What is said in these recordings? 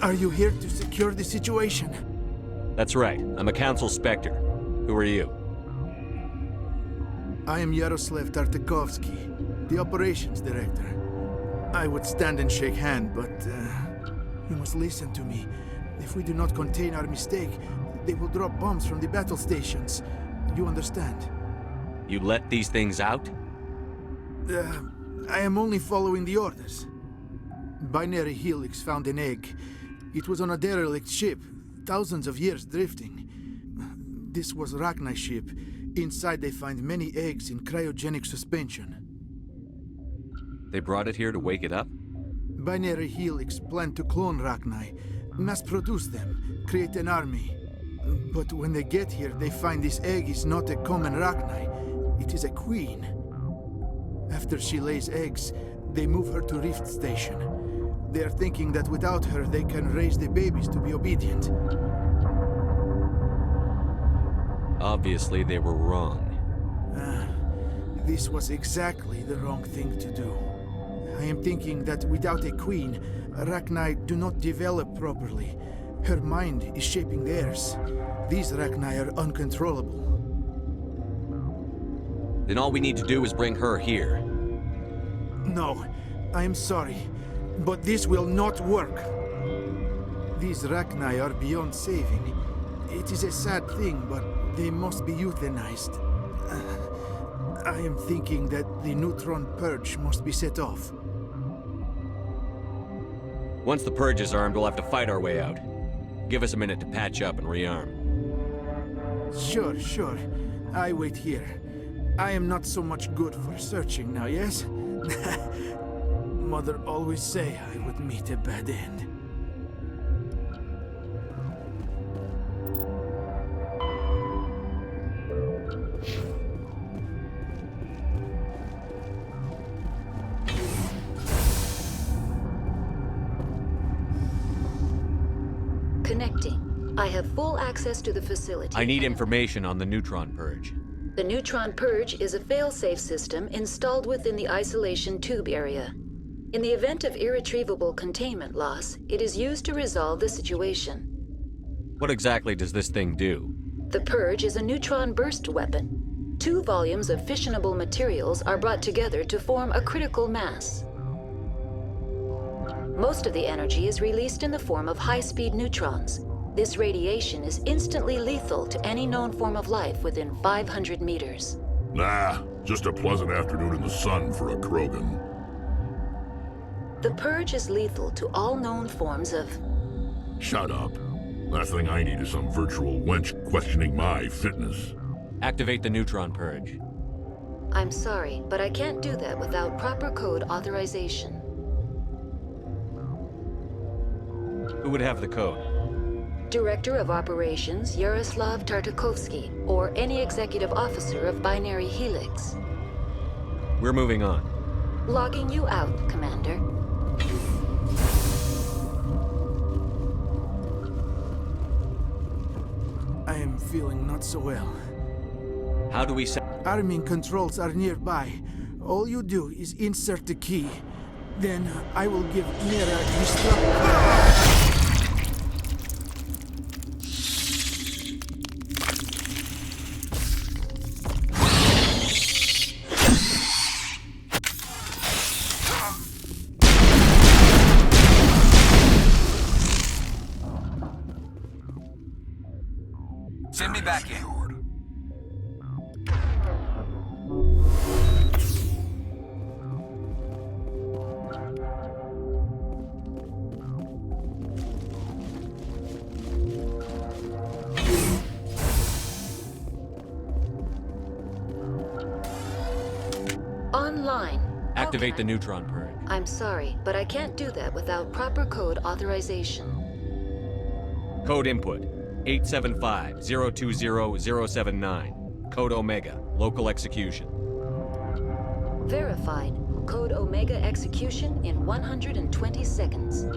Are you here to secure the situation? That's right. I'm a Council Spectre. Who are you? I am Yaroslav Tartakovsky, the operations director. I would stand and shake hand, but you must listen to me. If we do not contain our mistake, they will drop bombs from the battle stations. You understand? You let these things out? I am only following the orders. Binary Helix found an egg. It was on a derelict ship, thousands of years drifting. This was Rachni ship. Inside they find many eggs in cryogenic suspension. They brought it here to wake it up? Binary Helix planned to clone Rachni, mass-produce them, create an army. But when they get here, they find this egg is not a common Rachni. It is a queen. After she lays eggs, they move her to Rift Station. They are thinking that without her, they can raise the babies to be obedient. Obviously, they were wrong. This was exactly the wrong thing to do. I am thinking that without a queen, Rachni do not develop properly. Her mind is shaping theirs. These Rachni are uncontrollable. Then all we need to do is bring her here. No, I am sorry, but this will not work. These Rachni are beyond saving. It is a sad thing, but they must be euthanized. I am thinking that the neutron purge must be set off. Once the purge is armed, we'll have to fight our way out. Give us a minute to patch up and rearm. Sure. I wait here. I am not so much good for searching now, yes? Mother always say I would meet a bad end. Connecting. I have full access to the facility. I need information on the neutron purge. The Neutron Purge is a fail-safe system installed within the isolation tube area. In the event of irretrievable containment loss, it is used to resolve the situation. What exactly does this thing do? The Purge is a neutron burst weapon. 2 volumes of fissionable materials are brought together to form a critical mass. Most of the energy is released in the form of high-speed neutrons. This radiation is instantly lethal to any known form of life within 500 meters. Nah, just a pleasant afternoon in the sun for a Krogan. The Purge is lethal to all known forms of... Shut up. Last thing I need is some virtual wench questioning my fitness. Activate the neutron purge. I'm sorry, but I can't do that without proper code authorization. Who would have the code? Director of Operations Yaroslav Tartakovsky, or any executive officer of Binary Helix. We're moving on. Logging you out, Commander. I am feeling not so well. How do we set... Arming controls are nearby. All you do is insert the key. Then I will give Mira destruct... Send me back in. Online. Activate Okay. the neutron purge. I'm sorry, but I can't do that without proper code authorization. Code input 875-020-079. Code Omega. Local execution. Verified. Code Omega execution in 120 seconds.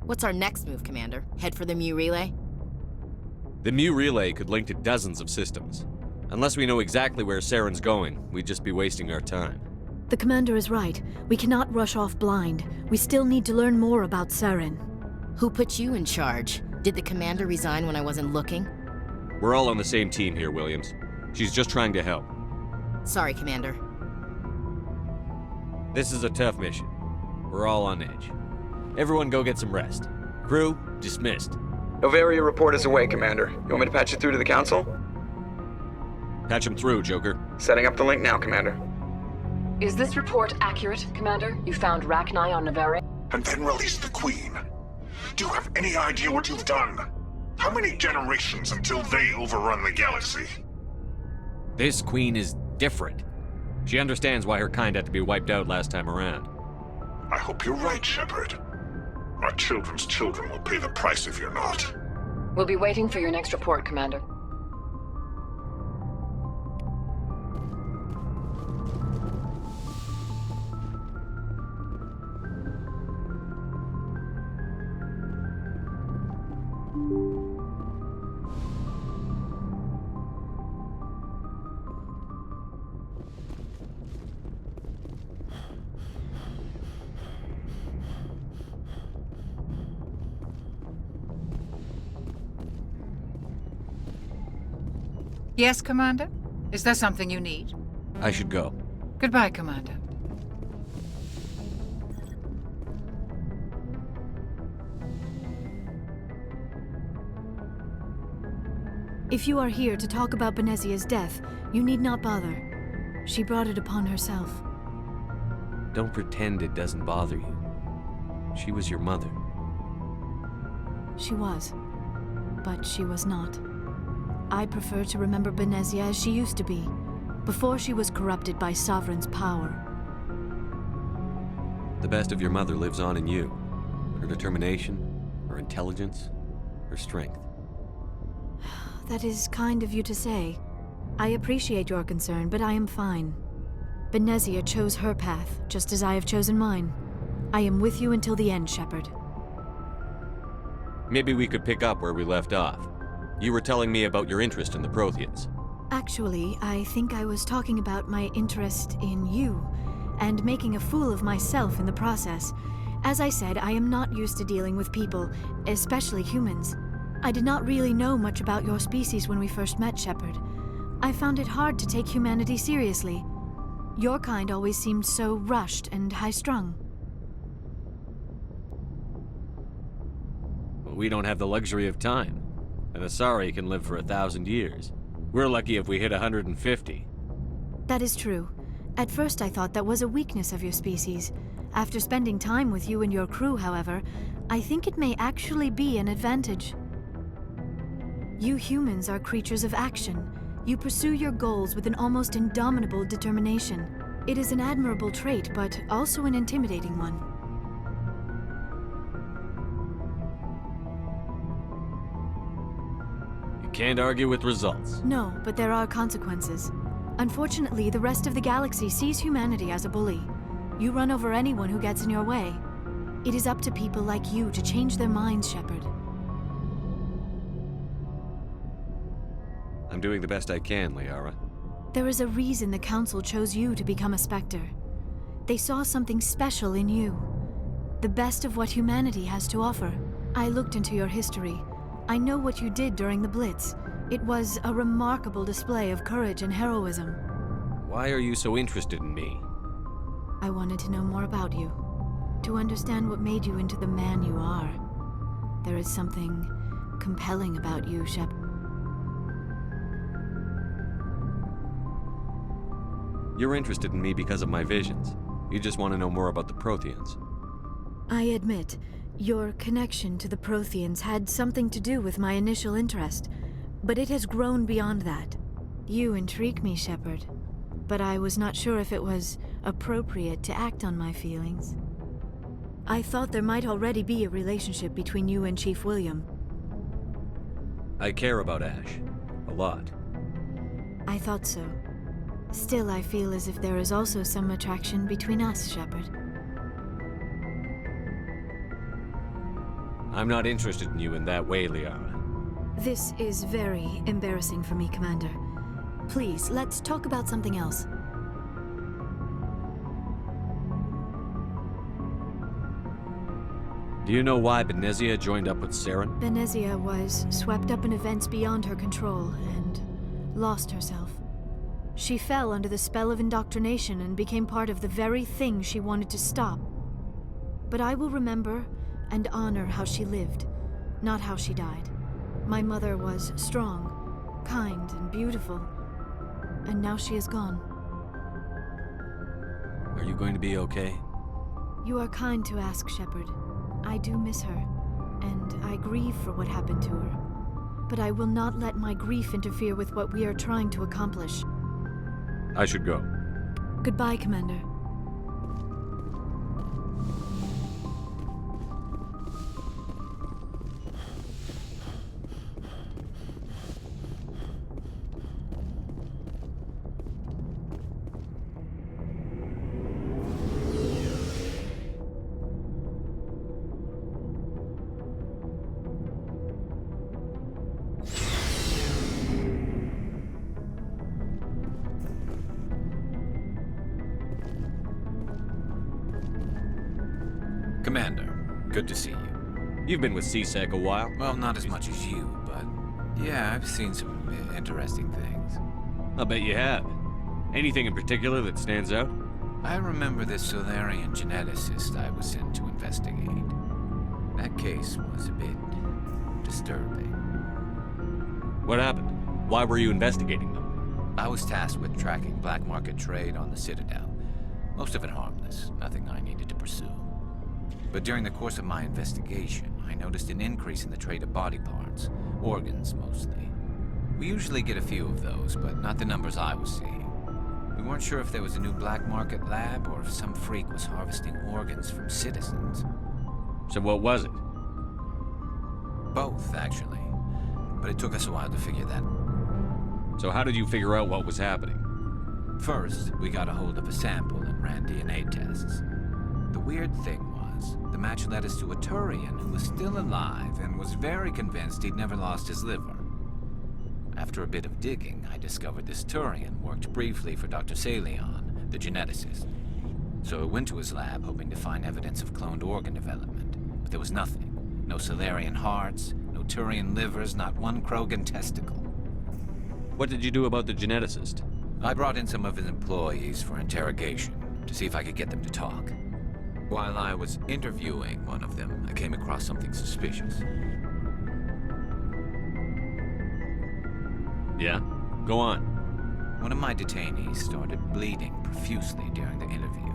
What's our next move, Commander? Head for the Mu Relay? The Mu Relay could link to dozens of systems. Unless we know exactly where Saren's going, we'd just be wasting our time. The Commander is right. We cannot rush off blind. We still need to learn more about Saren. Who put you in charge? Did the Commander resign when I wasn't looking? We're all on the same team here, Williams. She's just trying to help. Sorry, Commander. This is a tough mission. We're all on edge. Everyone go get some rest. Crew, dismissed. Novaria report is away, Commander. You want me to patch you through to the Council? Patch him through, Joker. Setting up the link now, Commander. Is this report accurate, Commander? You found Rachni on Novaria? And then released the Queen. Do you have any idea what you've done? How many generations until they overrun the galaxy? This Queen is different. She understands why her kind had to be wiped out last time around. I hope you're right, Shepard. Our children's children will pay the price if you're not. We'll be waiting for your next report, Commander. Yes, Commander? Is there something you need? I should go. Goodbye, Commander. If you are here to talk about Benezia's death, you need not bother. She brought it upon herself. Don't pretend it doesn't bother you. She was your mother. She was. But she was not. I prefer to remember Benezia as she used to be, before she was corrupted by Sovereign's power. The best of your mother lives on in you. Her determination, her intelligence, her strength. That is kind of you to say. I appreciate your concern, but I am fine. Benezia chose her path, just as I have chosen mine. I am with you until the end, Shepard. Maybe we could pick up where we left off. You were telling me about your interest in the Protheans. Actually, I think I was talking about my interest in you, and making a fool of myself in the process. As I said, I am not used to dealing with people, especially humans. I did not really know much about your species when we first met, Shepard. I found it hard to take humanity seriously. Your kind always seemed so rushed and high-strung. Well, we don't have the luxury of time. An Asari can live for 1,000 years. We're lucky if we hit 150. That is true. At first I thought that was a weakness of your species. After spending time with you and your crew, however, I think it may actually be an advantage. You humans are creatures of action. You pursue your goals with an almost indomitable determination. It is an admirable trait, but also an intimidating one. Can't argue with results. No, but there are consequences. Unfortunately, the rest of the galaxy sees humanity as a bully. You run over anyone who gets in your way. It is up to people like you to change their minds, Shepard. I'm doing the best I can, Liara. There is a reason the Council chose you to become a Spectre. They saw something special in you. The best of what humanity has to offer. I looked into your history. I know what you did during the Blitz. It was a remarkable display of courage and heroism. Why are you so interested in me? I wanted to know more about you. To understand what made you into the man you are. There is something compelling about you, Shep. You're interested in me because of my visions. You just want to know more about the Protheans. I admit, your connection to the Protheans had something to do with my initial interest, but it has grown beyond that. You intrigue me, Shepard, but I was not sure if it was appropriate to act on my feelings. I thought there might already be a relationship between you and Chief William. I care about Ash. A lot. I thought so. Still, I feel as if there is also some attraction between us, Shepard. I'm not interested in you in that way, Liara. This is very embarrassing for me, Commander. Please, let's talk about something else. Do you know why Benezia joined up with Saren? Benezia was swept up in events beyond her control and lost herself. She fell under the spell of indoctrination and became part of the very thing she wanted to stop. But I will remember and honor how she lived, not how she died. My mother was strong, kind, and beautiful, and now she is gone. Are you going to be okay? You are kind to ask, Shepard. I do miss her, and I grieve for what happened to her. But I will not let my grief interfere with what we are trying to accomplish. I should go. Goodbye, Commander. Commander, good to see you. You've been with C-Sec a while. Well, not as much as you, but yeah, I've seen some interesting things. I'll bet you have. Anything in particular that stands out? I remember this Solarian geneticist I was sent to investigate. That case was a bit disturbing. What happened? Why were you investigating them? I was tasked with tracking black market trade on the Citadel. Most of it harmless, nothing I needed to pursue. But during the course of my investigation, I noticed an increase in the trade of body parts, organs mostly. We usually get a few of those, but not the numbers I was seeing. We weren't sure if there was a new black market lab or if some freak was harvesting organs from citizens. So what was it? Both, actually. But it took us a while to figure that. So how did you figure out what was happening? First, we got a hold of a sample and ran DNA tests. The weird thing was, the match led us to a Turian who was still alive and was very convinced he'd never lost his liver. After a bit of digging, I discovered this Turian worked briefly for Dr. Salion, the geneticist. So I went to his lab hoping to find evidence of cloned organ development, but there was nothing. No Solarian hearts, no Turian livers, not one Krogan testicle. What did you do about the geneticist? I brought in some of his employees for interrogation, to see if I could get them to talk. While I was interviewing one of them, I came across something suspicious. Yeah? Go on. One of my detainees started bleeding profusely during the interview.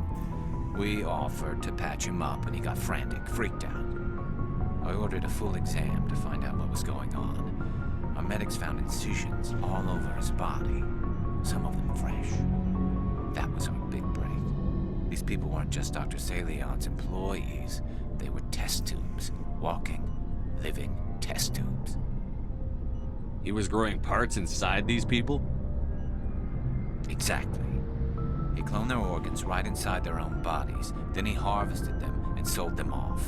We offered to patch him up when he got frantic, freaked out. I ordered a full exam to find out what was going on. Our medics found incisions all over his body, some of them fresh. That was our big break. These people weren't just Dr. Salion's employees. They were test tubes. Walking, living test tubes. He was growing parts inside these people? Exactly. He cloned their organs right inside their own bodies. Then he harvested them and sold them off.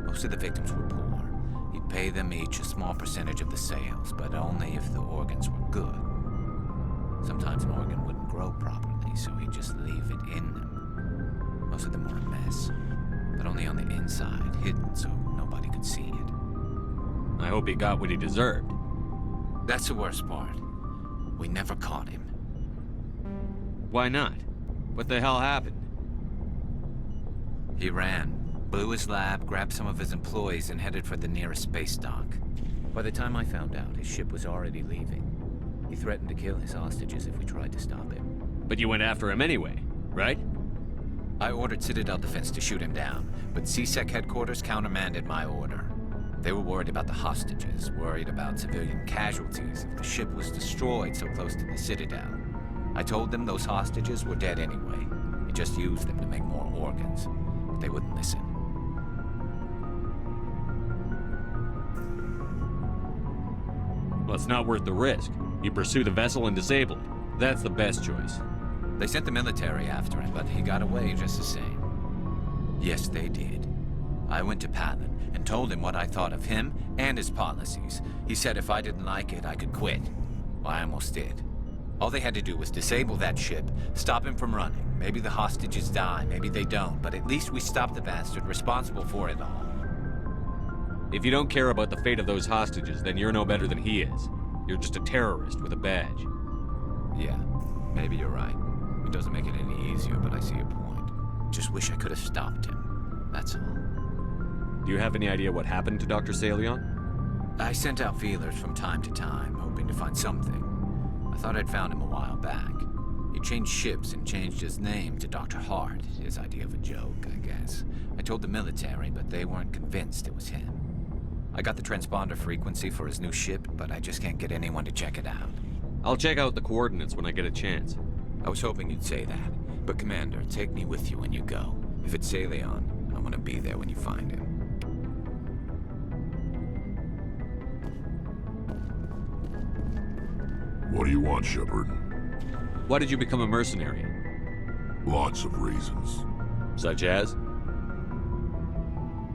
Most of the victims were poor. He'd pay them each a small percentage of the sales, but only if the organs were good. Sometimes an organ wouldn't grow properly, so he'd just leave it in them. Most of them were a mess, but only on the inside, hidden so nobody could see it. I hope he got what he deserved. That's the worst part. We never caught him. Why not? What the hell happened? He ran, blew his lab, grabbed some of his employees, and headed for the nearest space dock. By the time I found out, his ship was already leaving. He threatened to kill his hostages if we tried to stop him. But you went after him anyway, right? I ordered Citadel Defense to shoot him down, but C-Sec headquarters countermanded my order. They were worried about the hostages, worried about civilian casualties if the ship was destroyed so close to the Citadel. I told them those hostages were dead anyway. He just used them to make more organs. But they wouldn't listen. Well, it's not worth the risk. You pursue the vessel and disable it. That's the best choice. They sent the military after him, but he got away just the same. Yes, they did. I went to Palin and told him what I thought of him and his policies. He said if I didn't like it, I could quit. Well, I almost did. All they had to do was disable that ship, stop him from running. Maybe the hostages die, maybe they don't, but at least we stopped the bastard responsible for it all. If you don't care about the fate of those hostages, then you're no better than he is. You're just a terrorist with a badge. Yeah, maybe you're right. It doesn't make it any easier, but I see your point. Just wish I could have stopped him. That's all. Do you have any idea what happened to Dr. Salion? I sent out feelers from time to time, hoping to find something. I thought I'd found him a while back. He changed ships and changed his name to Dr. Hart, his idea of a joke, I guess. I told the military, but they weren't convinced it was him. I got the transponder frequency for his new ship, but I just can't get anyone to check it out. I'll check out the coordinates when I get a chance. I was hoping you'd say that. But Commander, take me with you when you go. If it's Salion, I want to be there when you find him. What do you want, Shepard? Why did you become a mercenary? Lots of reasons. Such as?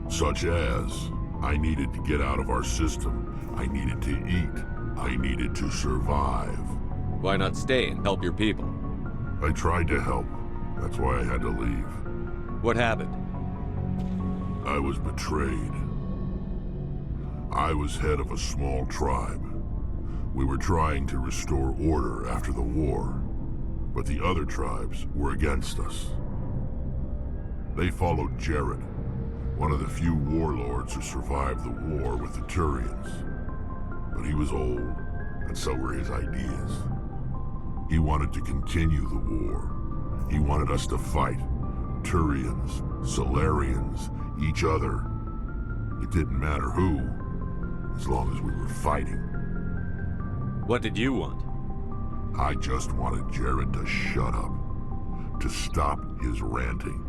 Such as, I needed to get out of our system. I needed to eat. I needed to survive. Why not stay and help your people? I tried to help. That's why I had to leave. What happened? I was betrayed. I was head of a small tribe. We were trying to restore order after the war, but the other tribes were against us. They followed Jared, one of the few warlords who survived the war with the Turians. But he was old, and so were his ideas. He wanted to continue the war. He wanted us to fight. Turians, Solarians, each other. It didn't matter who, as long as we were fighting. What did you want? I just wanted Jared to shut up, to stop his ranting.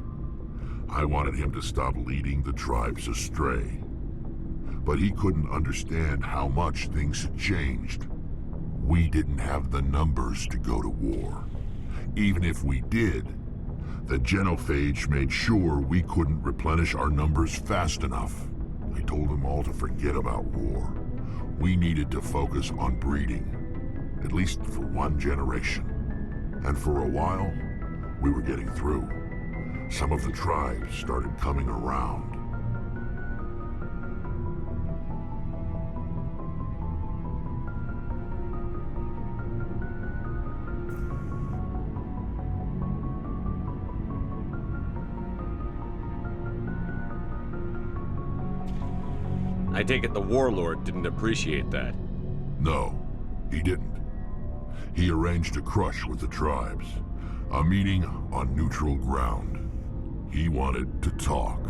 I wanted him to stop leading the tribes astray. But he couldn't understand how much things had changed. We didn't have the numbers to go to war. Even if we did, the genophage made sure we couldn't replenish our numbers fast enough. I told them all to forget about war. We needed to focus on breeding, at least for one generation. And for a while, we were getting through. Some of the tribes started coming around. I take it the warlord didn't appreciate that. No, he didn't. He arranged a crush with the tribes. A meeting on neutral ground. He wanted to talk.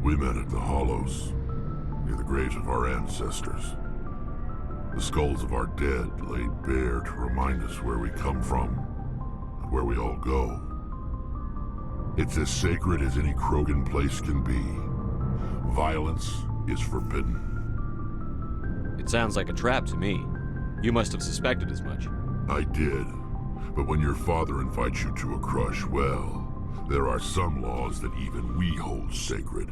We met at the Hollows, near the graves of our ancestors. The skulls of our dead laid bare to remind us where we come from, and where we all go. It's as sacred as any Krogan place can be. Violence is forbidden. It sounds like a trap to me. You must have suspected as much. I did. But when your father invites you to a crush, well, there are some laws that even we hold sacred.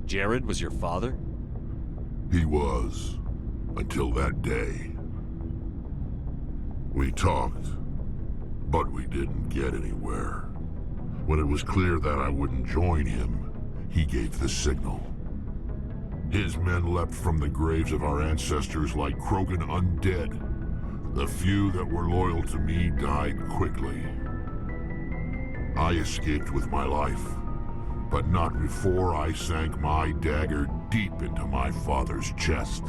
Jared was your father? He was. Until that day. We talked, but we didn't get anywhere. When it was clear that I wouldn't join him, he gave the signal. His men leapt from the graves of our ancestors like Krogan undead. The few that were loyal to me died quickly. I escaped with my life, but not before I sank my dagger deep into my father's chest.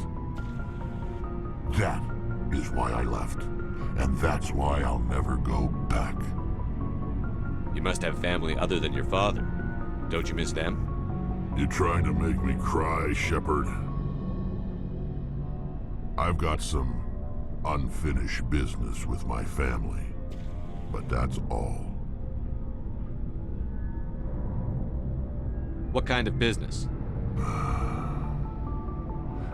That is why I left, and that's why I'll never go back. You must have family other than your father. Don't you miss them? You trying to make me cry, Shepard? I've got some unfinished business with my family, but that's all. What kind of business?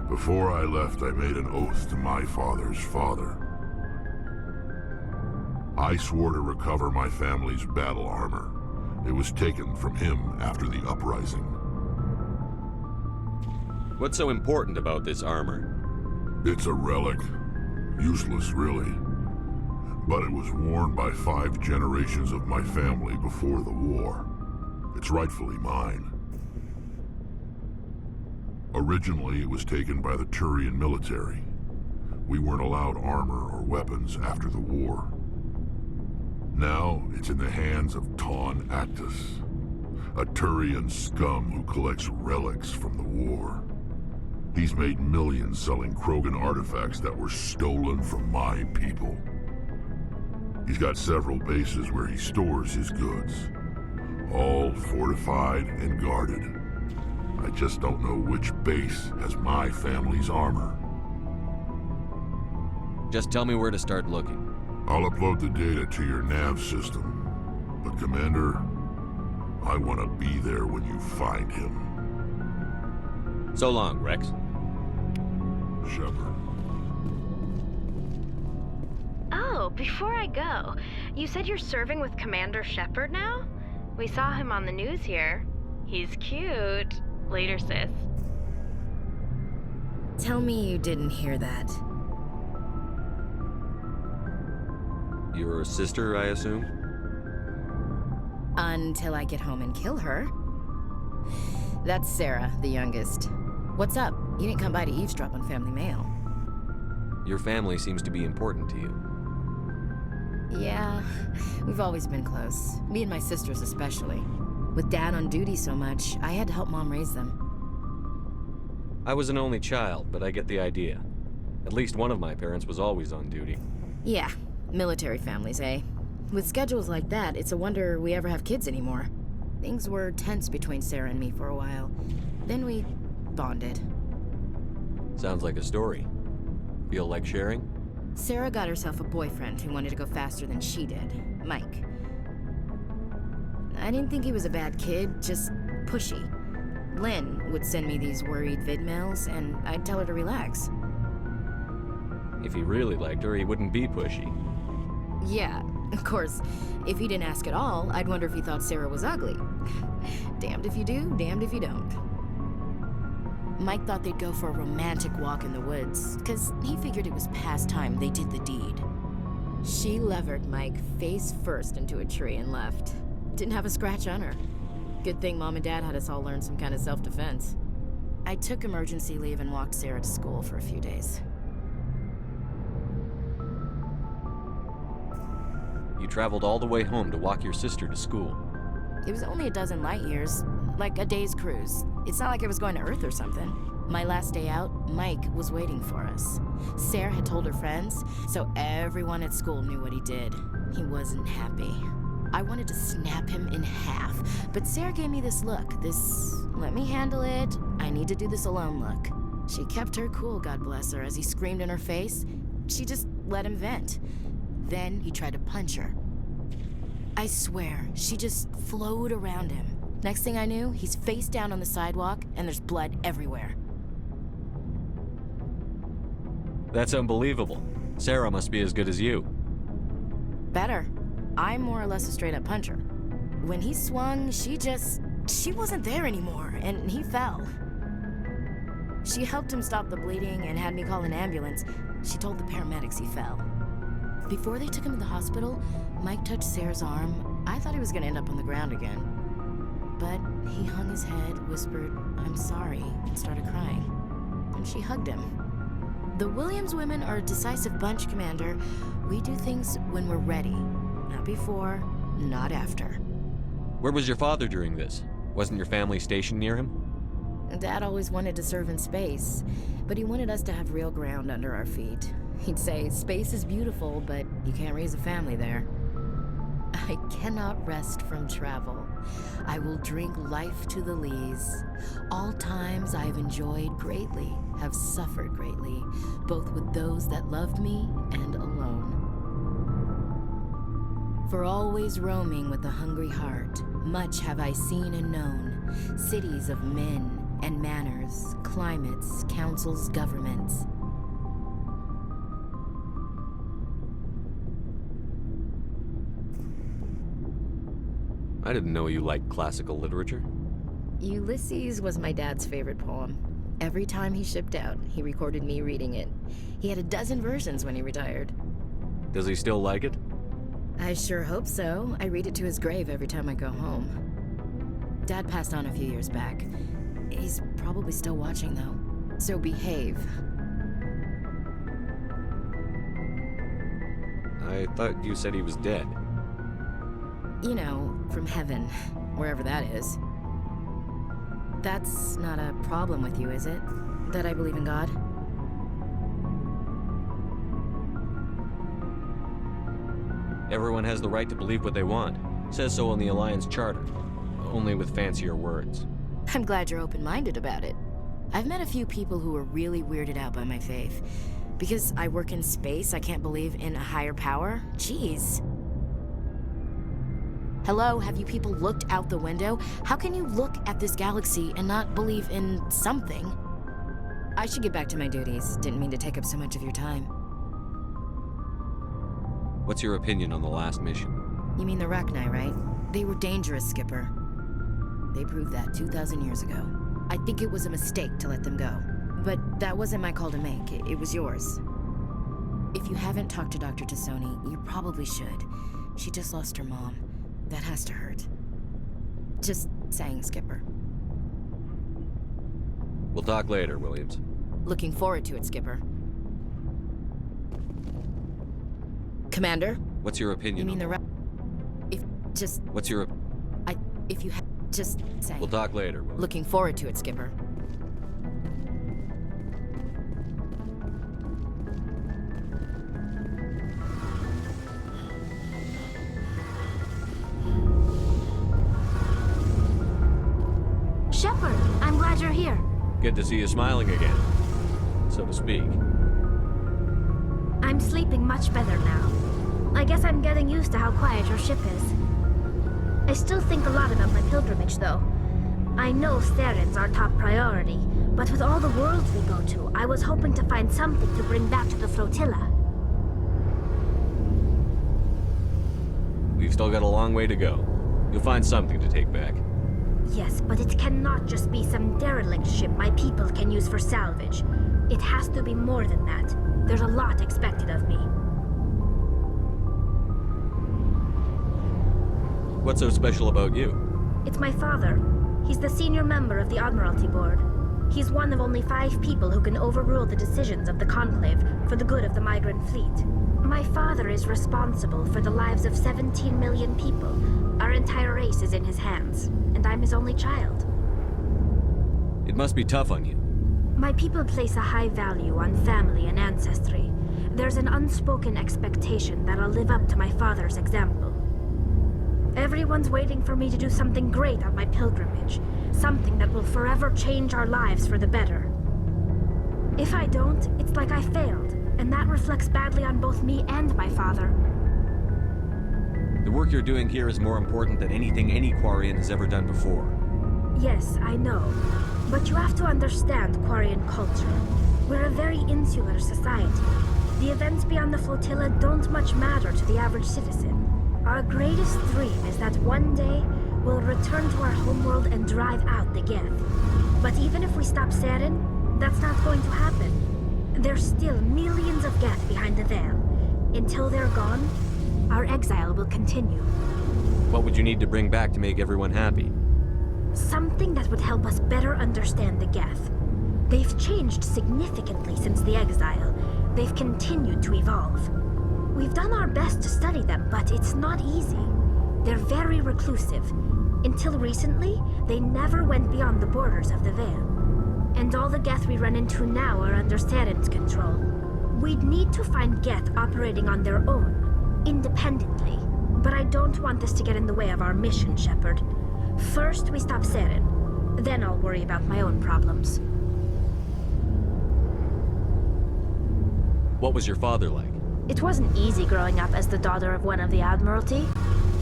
Before I left, I made an oath to my father's father. I swore to recover my family's battle armor. It was taken from him after the uprising. What's so important about this armor? It's a relic. Useless, really. But it was worn by 5 generations of my family before the war. It's rightfully mine. Originally, it was taken by the Turian military. We weren't allowed armor or weapons after the war. Now, it's in the hands of Ton Actus, a Turian scum who collects relics from the war. He's made millions selling Krogan artifacts that were stolen from my people. He's got several bases where he stores his goods, all fortified and guarded. I just don't know which base has my family's armor. Just tell me where to start looking. I'll upload the data to your nav system. But Commander, I want to be there when you find him. So long, Rex. Shepard. Oh, before I go, you said you're serving with Commander Shepard now? We saw him on the news here. He's cute. Later, sis. Tell me you didn't hear that. Your sister, I assume? Until I get home and kill her. That's Sarah, the youngest. What's up? You didn't come by to eavesdrop on family mail. Your family seems to be important to you. Yeah, we've always been close. Me and my sisters especially. With Dad on duty so much, I had to help Mom raise them. I was an only child, but I get the idea. At least one of my parents was always on duty. Yeah, military families, eh? With schedules like that, it's a wonder we ever have kids anymore. Things were tense between Sarah and me for a while. Then we bonded. Sounds like a story. Feel like sharing? Sarah got herself a boyfriend who wanted to go faster than she did, Mike. I didn't think he was a bad kid, just pushy. Lynn would send me these worried vid mails, and I'd tell her to relax. If he really liked her, he wouldn't be pushy. Yeah, of course, if he didn't ask at all, I'd wonder if he thought Sarah was ugly. Damned if you do, damned if you don't. Mike thought they'd go for a romantic walk in the woods, because he figured it was past time they did the deed. She levered Mike face first into a tree and left. Didn't have a scratch on her. Good thing Mom and Dad had us all learn some kind of self-defense. I took emergency leave and walked Sarah to school for a few days. You traveled all the way home to walk your sister to school. It was only a dozen light years, like a day's cruise. It's not like I was going to Earth or something. My last day out, Mike was waiting for us. Sarah had told her friends, so everyone at school knew what he did. He wasn't happy. I wanted to snap him in half, but Sarah gave me this look, this let me handle it, I need to do this alone look. She kept her cool, God bless her, as he screamed in her face. She just let him vent. Then he tried to punch her. I swear, she just flowed around him. Next thing I knew, he's face down on the sidewalk, and there's blood everywhere. That's unbelievable. Sarah must be as good as you. Better. I'm more or less a straight-up puncher. When he swung, she wasn't there anymore, and he fell. She helped him stop the bleeding and had me call an ambulance. She told the paramedics he fell. Before they took him to the hospital, Mike touched Sarah's arm. I thought he was gonna end up on the ground again. But he hung his head, whispered, "I'm sorry," and started crying. And she hugged him. The Williams women are a decisive bunch, Commander. We do things when we're ready. Not before, not after. Where was your father during this? Wasn't your family stationed near him? Dad always wanted to serve in space, but he wanted us to have real ground under our feet. He'd say, space is beautiful, but you can't raise a family there. I cannot rest from travel. I will drink life to the lees. All times I have enjoyed greatly, have suffered greatly, both with those that loved me and alone. For always roaming with a hungry heart, much have I seen and known, cities of men and manners, climates, councils, governments. I didn't know you liked classical literature. Ulysses was my dad's favorite poem. Every time he shipped out, he recorded me reading it. He had a dozen versions when he retired. Does he still like it? I sure hope so. I read it to his grave every time I go home. Dad passed on a few years back. He's probably still watching, though. So behave. I thought you said he was dead. You know, from heaven, wherever that is. That's not a problem with you, is it? That I believe in God? Everyone has the right to believe what they want. Says so in the Alliance Charter. Only with fancier words. I'm glad you're open-minded about it. I've met a few people who are really weirded out by my faith. Because I work in space, I can't believe in a higher power? Jeez. Hello, have you people looked out the window? How can you look at this galaxy and not believe in something? I should get back to my duties. Didn't mean to take up so much of your time. What's your opinion on the last mission? You mean the Rachni, right? They were dangerous, Skipper. They proved that 2,000 years ago. I think it was a mistake to let them go. But that wasn't my call to make. It was yours. If you haven't talked to Dr. Tassoni, you probably should. She just lost her mom. That has to hurt. Just saying, Skipper. We'll talk later, Williams. Looking forward to it, Skipper. Commander? What's your opinion? You mean What's your... If you just saying. We'll talk later, Williams. Looking forward to it, Skipper. Shepard, I'm glad you're here. Good to see you smiling again, so to speak. I'm sleeping much better now. I guess I'm getting used to how quiet your ship is. I still think a lot about my pilgrimage, though. I know Saren's our top priority, but with all the worlds we go to, I was hoping to find something to bring back to the flotilla. We've still got a long way to go. You'll find something to take back. Yes, but it cannot just be some derelict ship my people can use for salvage. It has to be more than that. There's a lot expected of me. What's so special about you? It's my father. He's the senior member of the Admiralty Board. He's one of only 5 people who can overrule the decisions of the Conclave for the good of the migrant fleet. My father is responsible for the lives of 17 million people. Our entire race is in his hands, and I'm his only child. It must be tough on you. My people place a high value on family and ancestry. There's an unspoken expectation that I'll live up to my father's example. Everyone's waiting for me to do something great on my pilgrimage, something that will forever change our lives for the better. If I don't, it's like I failed, and that reflects badly on both me and my father. The work you're doing here is more important than anything any Quarian has ever done before. Yes, I know. But you have to understand Quarian culture. We're a very insular society. The events beyond the flotilla don't much matter to the average citizen. Our greatest dream is that one day we'll return to our homeworld and drive out the Geth. But even if we stop Saren, that's not going to happen. There's still millions of Geth behind the veil. Until they're gone, our exile will continue. What would you need to bring back to make everyone happy? Something that would help us better understand the Geth. They've changed significantly since the exile. They've continued to evolve. We've done our best to study them, but it's not easy. They're very reclusive. Until recently, they never went beyond the borders of the Veil. And all the Geth we run into now are under Saren's control. We'd need to find Geth operating on their own, independently. But I don't want this to get in the way of our mission, Shepard. First, we stop Saren. Then I'll worry about my own problems. What was your father like? It wasn't easy growing up as the daughter of one of the Admiralty.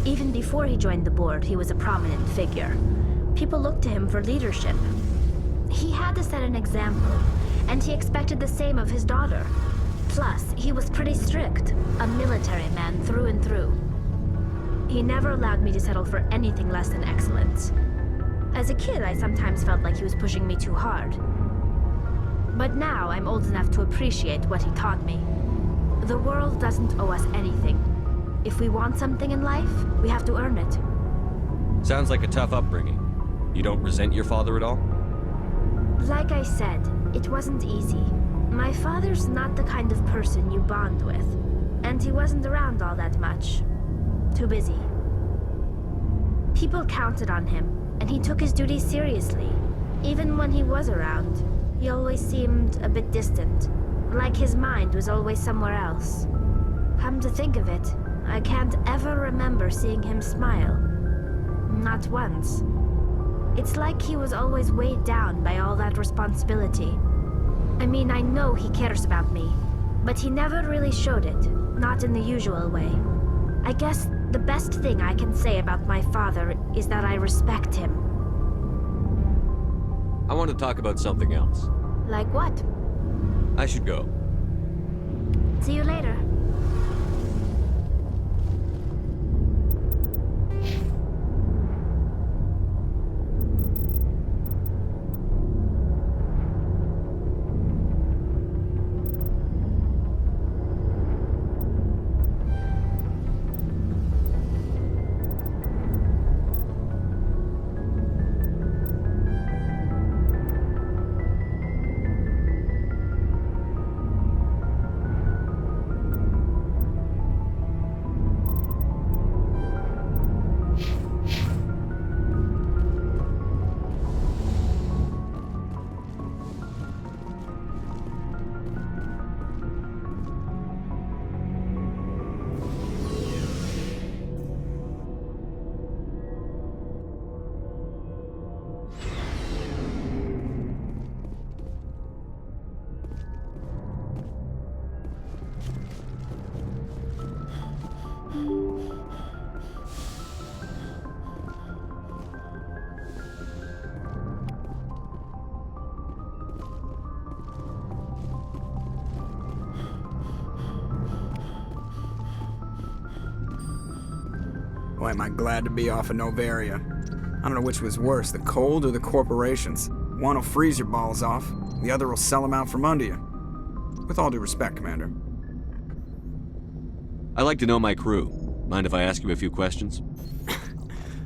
Even before he joined the board, he was a prominent figure. People looked to him for leadership. He had to set an example, and he expected the same of his daughter. Plus, he was pretty strict, a military man through and through. He never allowed me to settle for anything less than excellence. As a kid, I sometimes felt like he was pushing me too hard. But now I'm old enough to appreciate what he taught me. The world doesn't owe us anything. If we want something in life, we have to earn it. Sounds like a tough upbringing. You don't resent your father at all? Like I said, it wasn't easy. My father's not the kind of person you bond with, and he wasn't around all that much. Too busy. People counted on him, and he took his duties seriously. Even when he was around, he always seemed a bit distant, like his mind was always somewhere else. Come to think of it, I can't ever remember seeing him smile. Not once. It's like he was always weighed down by all that responsibility. I mean, I know he cares about me, but he never really showed it, not in the usual way. I guess the best thing I can say about my father is that I respect him. I want to talk about something else. Like what? I should go. See you later. Boy, am I glad to be off of Novaria. I don't know which was worse, the cold or the corporations. One will freeze your balls off, the other will sell them out from under you. With all due respect, Commander. I like to know my crew. Mind if I ask you a few questions?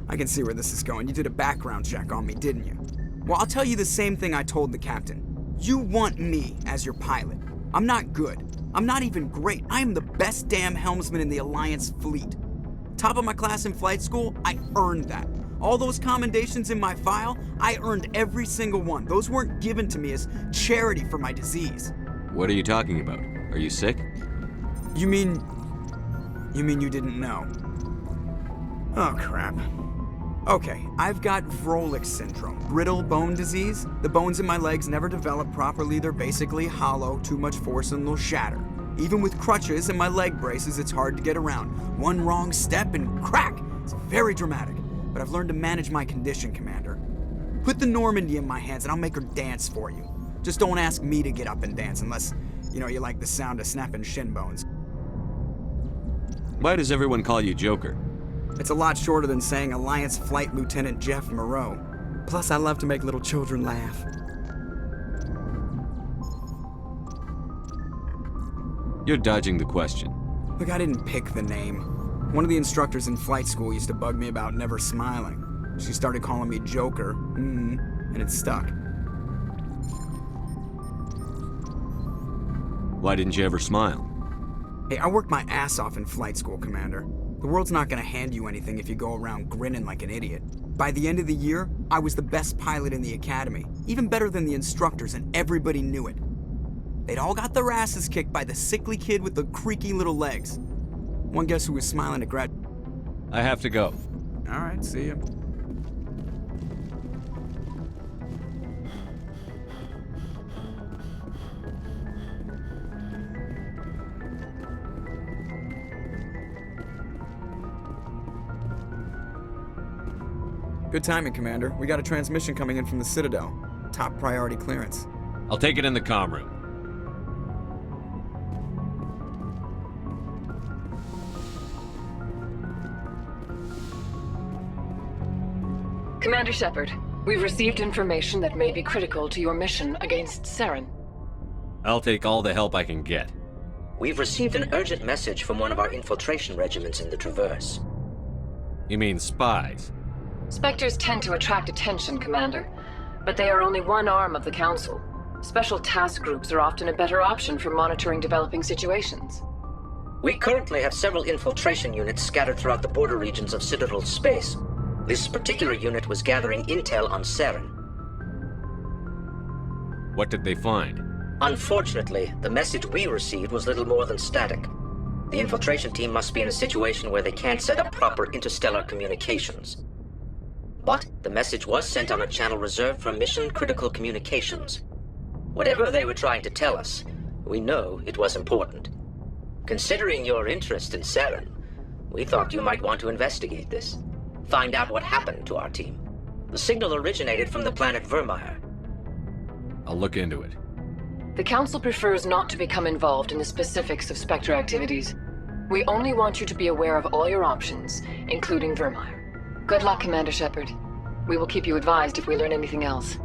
I can see where this is going. You did a background check on me, didn't you? Well, I'll tell you the same thing I told the captain. You want me as your pilot. I'm not good. I'm not even great. I am the best damn helmsman in the Alliance fleet. Top of my class in flight school, I earned that. All those commendations in my file, I earned every single one. Those weren't given to me as charity for my disease. What are you talking about? Are you sick? You mean you didn't know? Oh, crap. Okay, I've got Vrolik syndrome, brittle bone disease. The bones in my legs never develop properly. They're basically hollow, too much force and they'll shatter. Even with crutches and my leg braces, it's hard to get around. One wrong step and crack! It's very dramatic, but I've learned to manage my condition, Commander. Put the Normandy in my hands and I'll make her dance for you. Just don't ask me to get up and dance unless, you like the sound of snapping shin bones. Why does everyone call you Joker? It's a lot shorter than saying Alliance Flight Lieutenant Jeff Moreau. Plus, I love to make little children laugh. You're dodging the question. Look, I didn't pick the name. One of the instructors in flight school used to bug me about never smiling. She started calling me Joker, and it stuck. Why didn't you ever smile? Hey, I worked my ass off in flight school, Commander. The world's not gonna hand you anything if you go around grinning like an idiot. By the end of the year, I was the best pilot in the academy, even better than the instructors, and everybody knew it. They'd all got their asses kicked by the sickly kid with the creaky little legs. One guess who was smiling at grad... I have to go. All right, see ya. Good timing, Commander. We got a transmission coming in from the Citadel. Top priority clearance. I'll take it in the comm room. Commander Shepard, we've received information that may be critical to your mission against Saren. I'll take all the help I can get. We've received an urgent message from one of our infiltration regiments in the Traverse. You mean spies? Spectres tend to attract attention, Commander, but they are only one arm of the Council. Special task groups are often a better option for monitoring developing situations. We currently have several infiltration units scattered throughout the border regions of Citadel space. This particular unit was gathering intel on Saren. What did they find? Unfortunately, the message we received was little more than static. The infiltration team must be in a situation where they can't set up proper interstellar communications. But the message was sent on a channel reserved for mission-critical communications. Whatever they were trying to tell us, we know it was important. Considering your interest in Saren, we thought you might want to investigate this. Find out what happened to our team. The signal originated from the planet Vermeer. I'll look into it. The Council prefers not to become involved in the specifics of Spectre activities. We only want you to be aware of all your options, including Vermeer. Good luck, Commander Shepard. We will keep you advised if we learn anything else.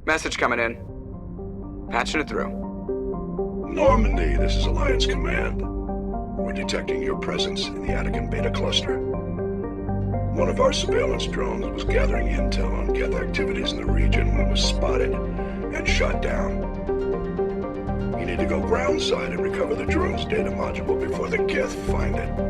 Message coming in. Patching it through. Normandy, this is Alliance Command. We're detecting your presence in the Attican Beta Cluster. One of our surveillance drones was gathering intel on Geth activities in the region when it was spotted and shot down. You need to go groundside and recover the drone's data module before the Geth find it.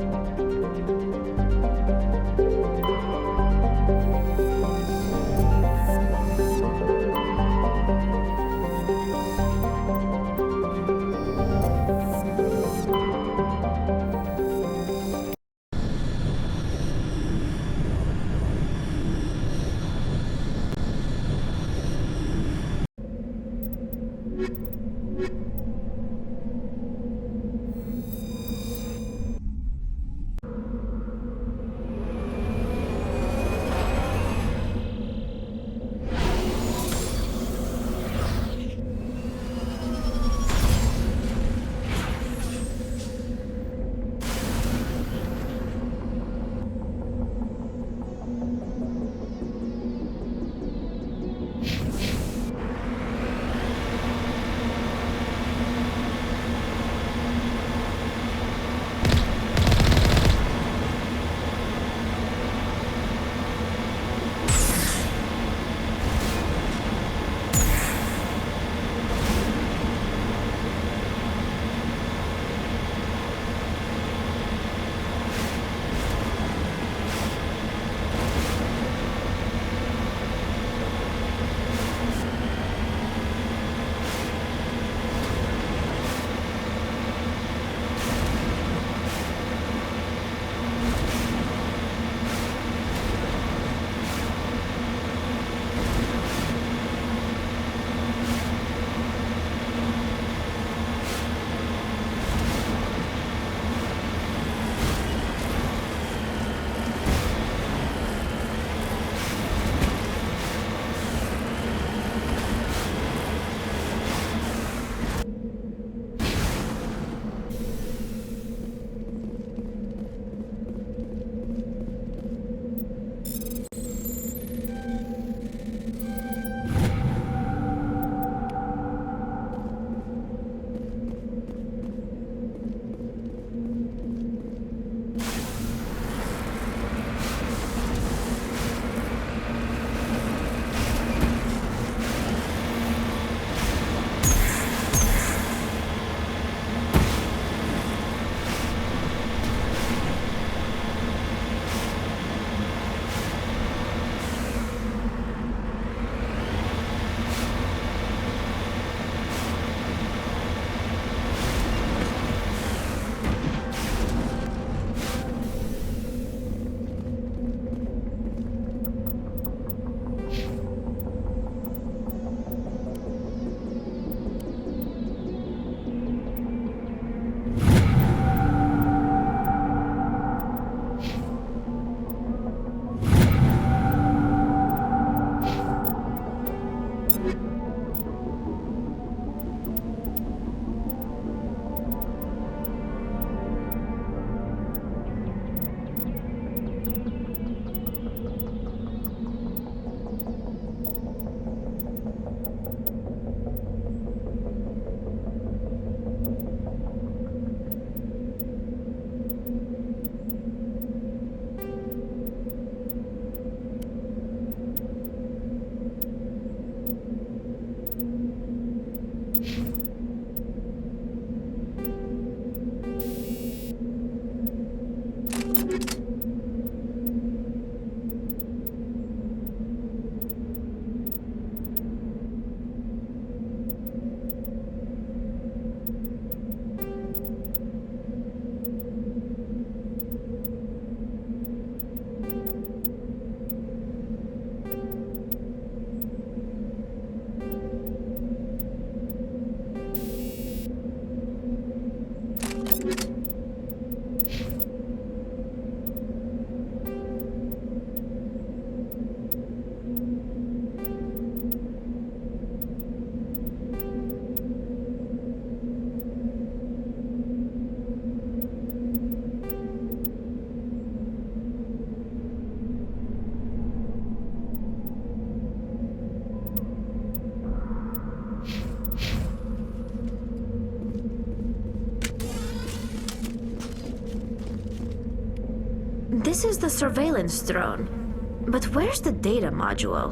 This is the surveillance drone. But where's the data module?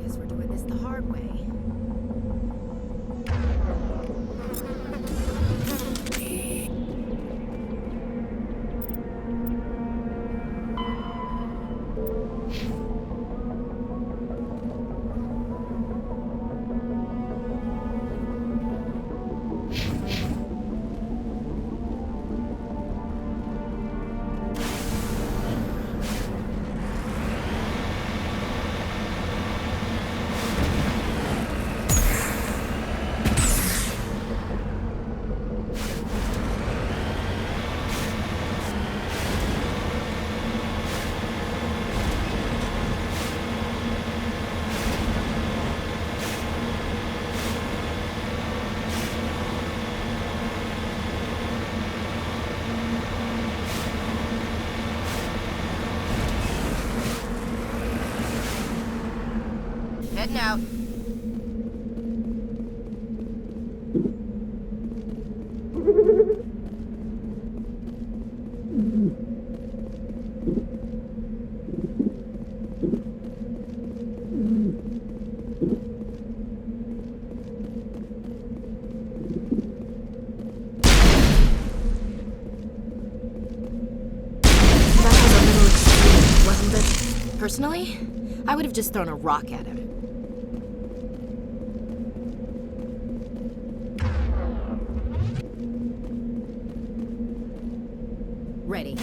Guess we're doing this the hard way. Heading out. Personally, I would have just thrown a rock at him. Ready.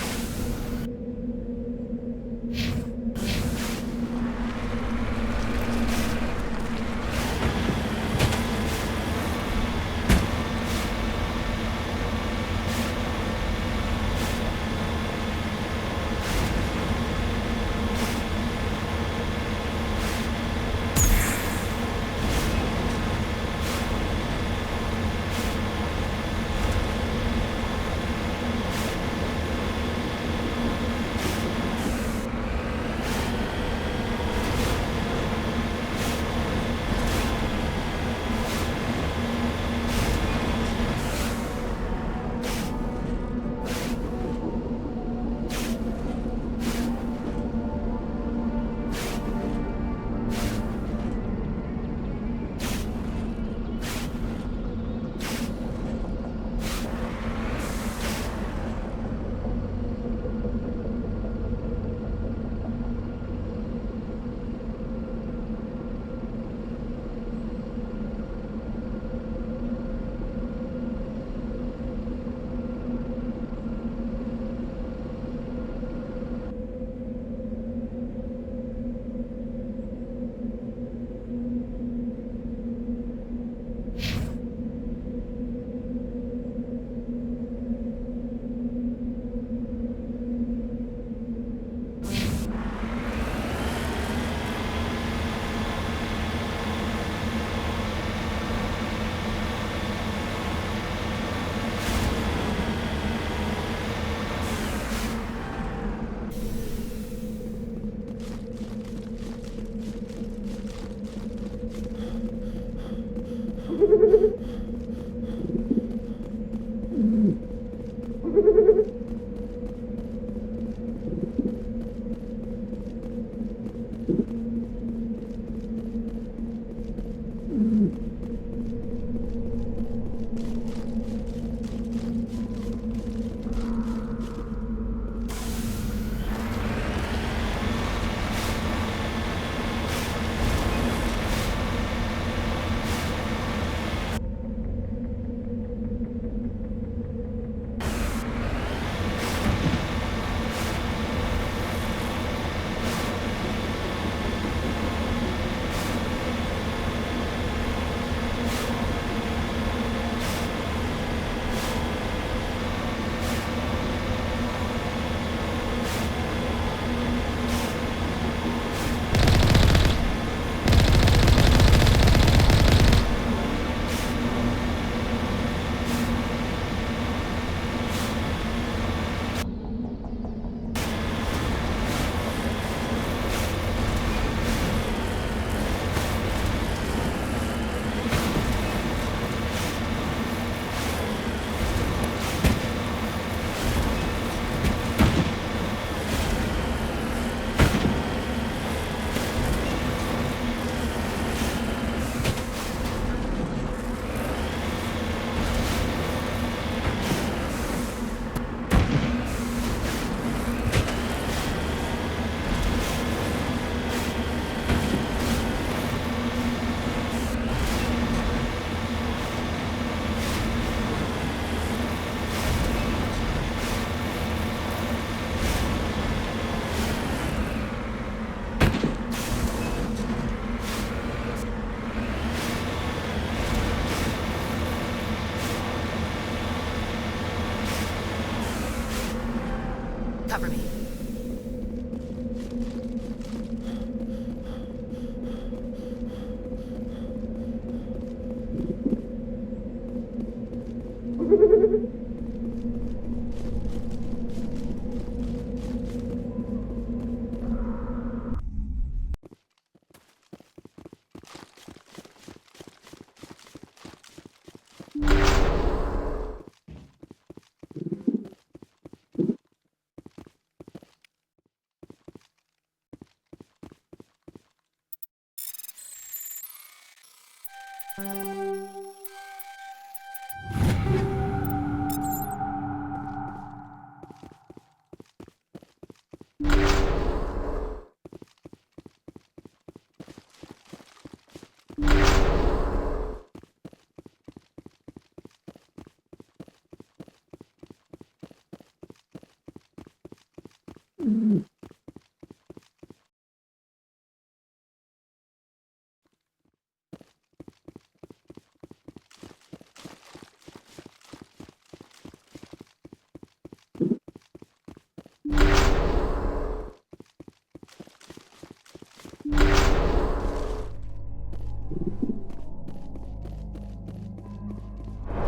Cover me.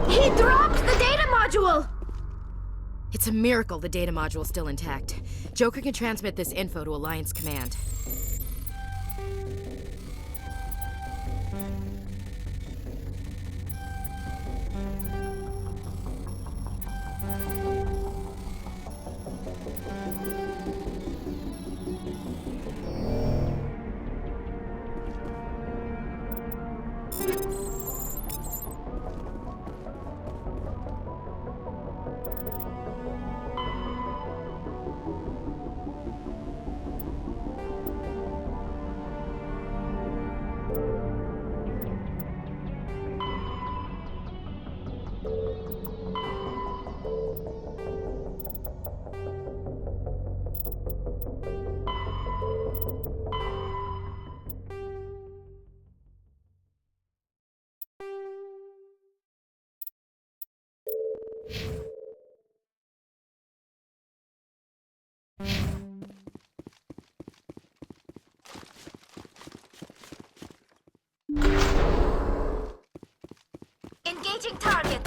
He dropped the data module! It's a miracle the data module's still intact. Joker can transmit this info to Alliance Command. Engaging target.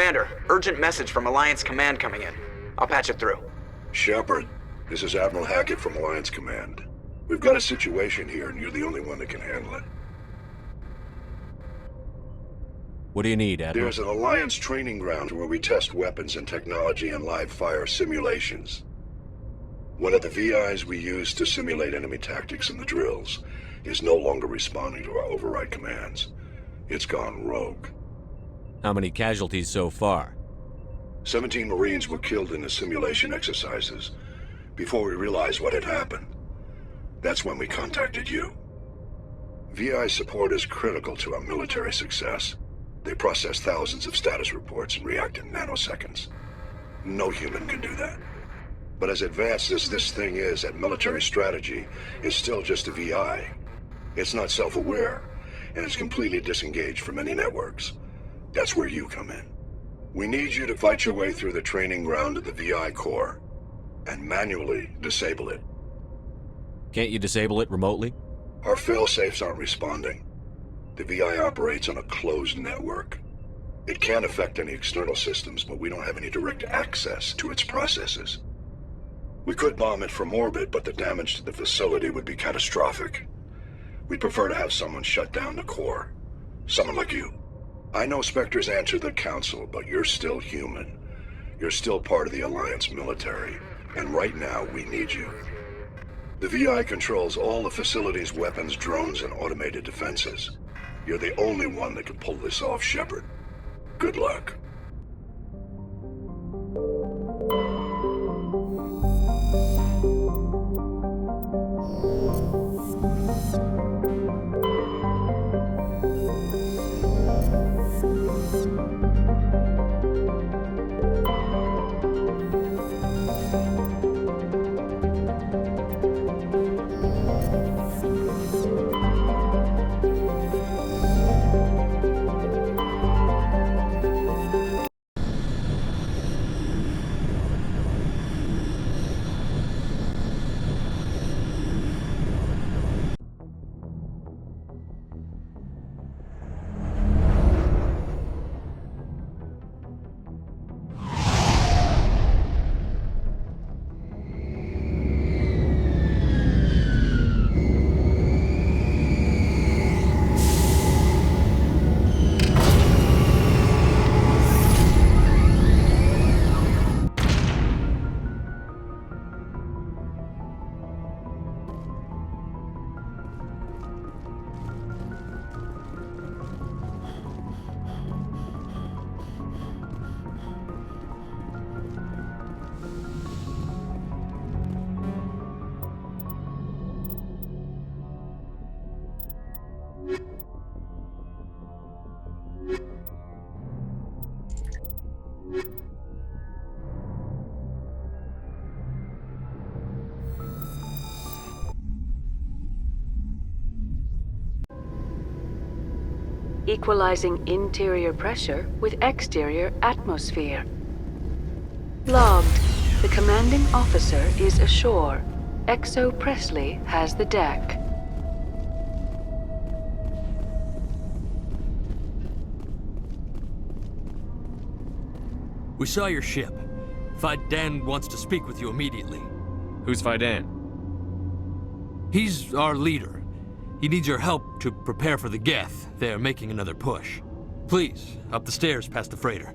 Commander, urgent message from Alliance Command coming in. I'll patch it through. Shepard, this is Admiral Hackett from Alliance Command. We've got a situation here, and you're the only one that can handle it. What do you need, Admiral? There's an Alliance training ground where we test weapons and technology in live fire simulations. One of the VIs we use to simulate enemy tactics in the drills is no longer responding to our override commands. It's gone rogue. How many casualties so far? 17 Marines were killed in the simulation exercises before we realized what had happened. That's when we contacted you. VI support is critical to our military success. They process thousands of status reports and react in nanoseconds. No human can do that. But as advanced as this thing is at military strategy, it's still just a VI. It's not self-aware, and it's completely disengaged from any networks. That's where you come in. We need you to fight your way through the training ground of the VI core and manually disable it. Can't you disable it remotely? Our fail-safes aren't responding. The VI operates on a closed network. It can affect any external systems, but we don't have any direct access to its processes. We could bomb it from orbit, but the damage to the facility would be catastrophic. We'd prefer to have someone shut down the core. Someone like you. I know Spectres answer the Council, but you're still human. You're still part of the Alliance military, and right now we need you. The VI controls all the facility's weapons, drones, and automated defenses. You're the only one that can pull this off, Shepard. Good luck. Equalizing interior pressure with exterior atmosphere. Logged. The commanding officer is ashore. Exo Presley has the deck. We saw your ship. Faidan wants to speak with you immediately. Who's Faidan? He's our leader. He needs your help to prepare for the Geth. They're making another push. Please, up the stairs past the freighter.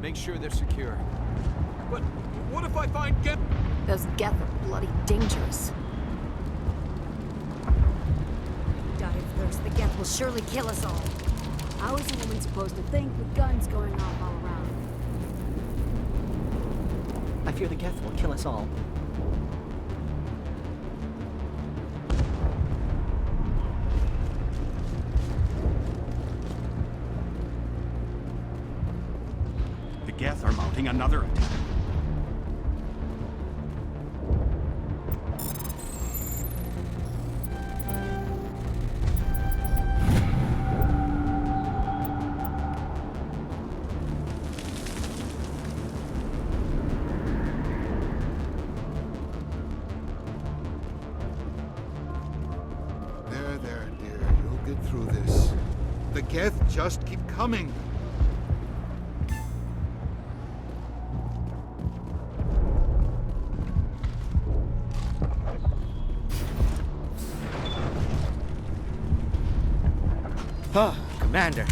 Make sure they're secure. But what if I find Geth? Those Geth are bloody dangerous. Die of thirst. The Geth will surely kill us all. How is a woman supposed to think with guns going off all around? I fear the Geth will kill us all. The Geth are mounting another attack. There, dear. You'll get through this. The Geth just keep coming. Oh, Commander.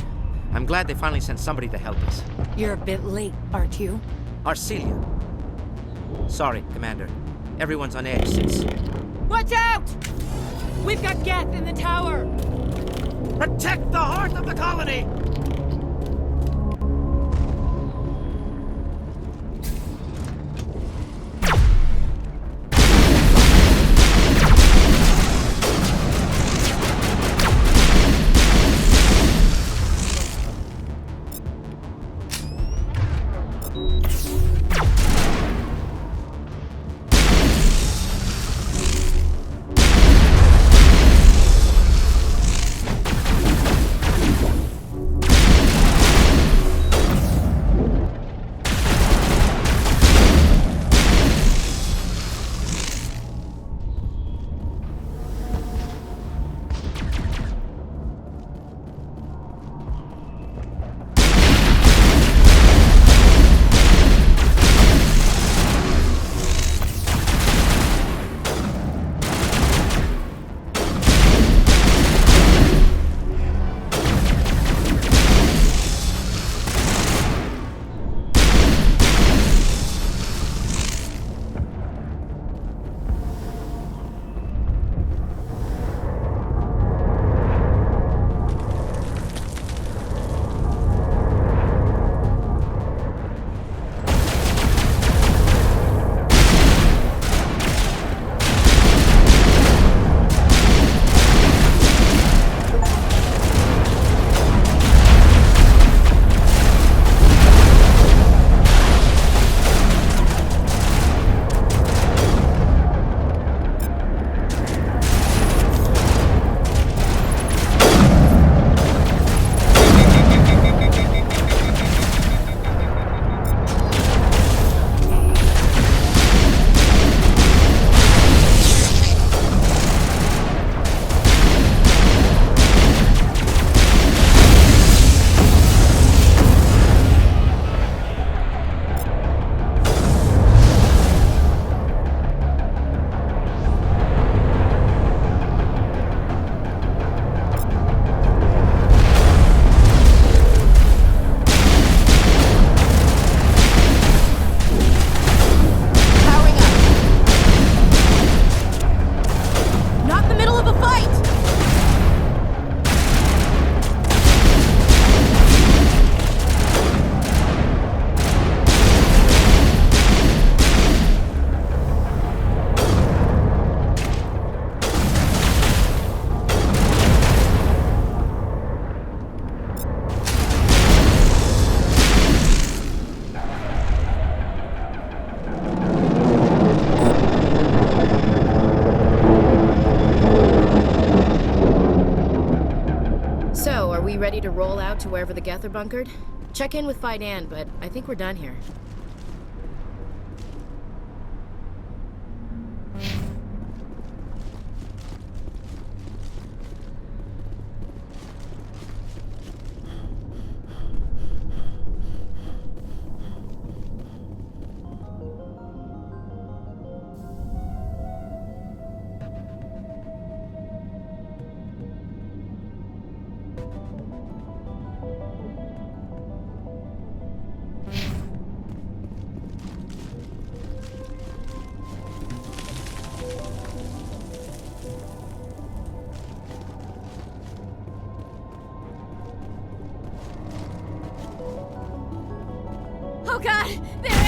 I'm glad they finally sent somebody to help us. You're a bit late, aren't you? Arcelia. Sorry, Commander. Everyone's on edge since... Watch out! We've got Geth in the tower! Protect the heart of the colony! ready to roll out to wherever the Geth are bunkered? Check in with Fidan, but I think we're done here. God! There!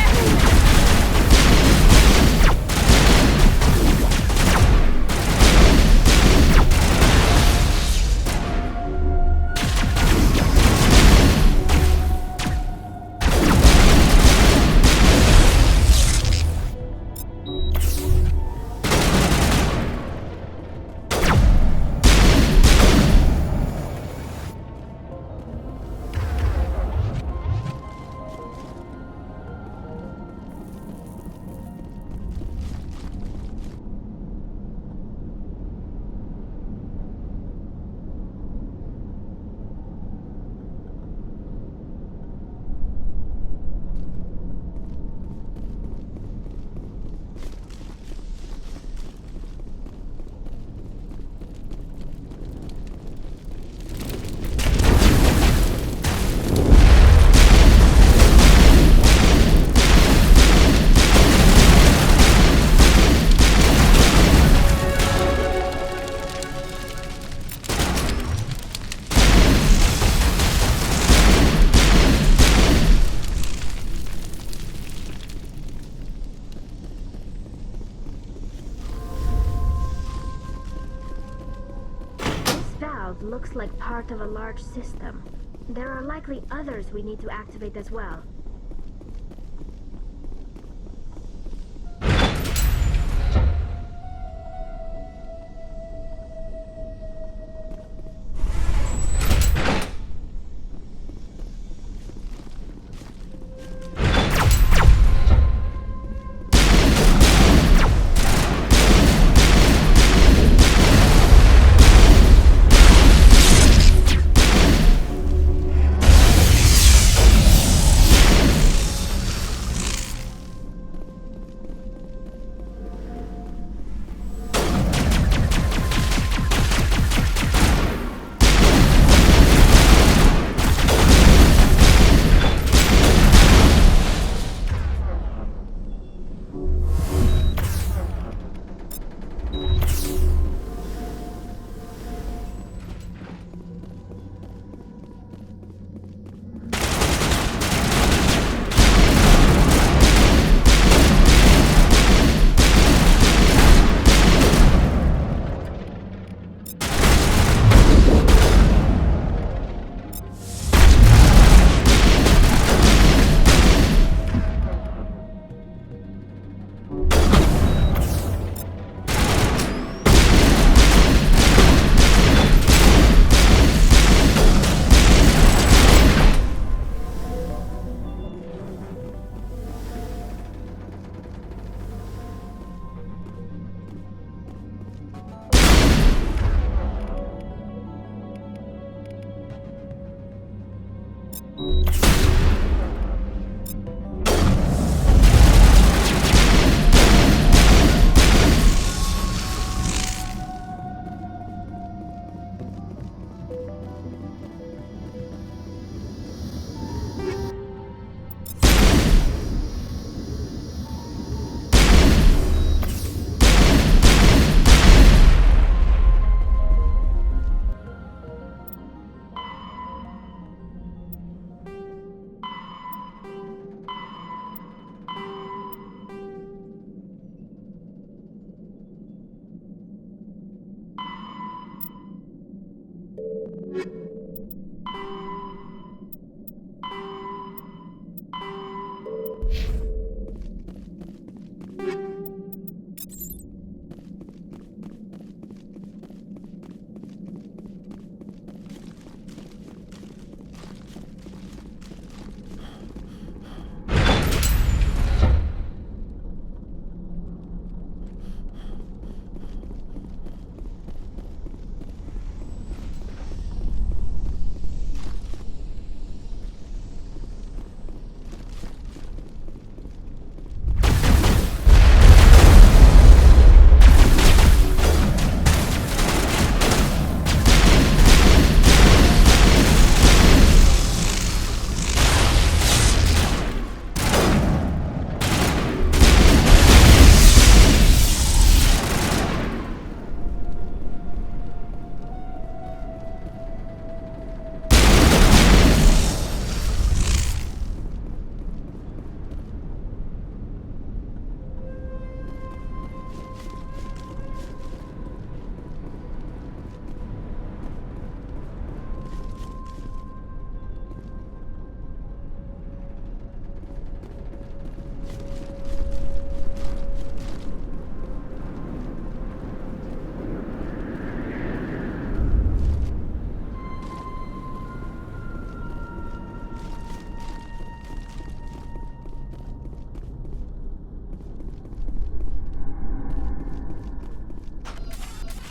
Looks like part of a large system. There are likely others we need to activate as well.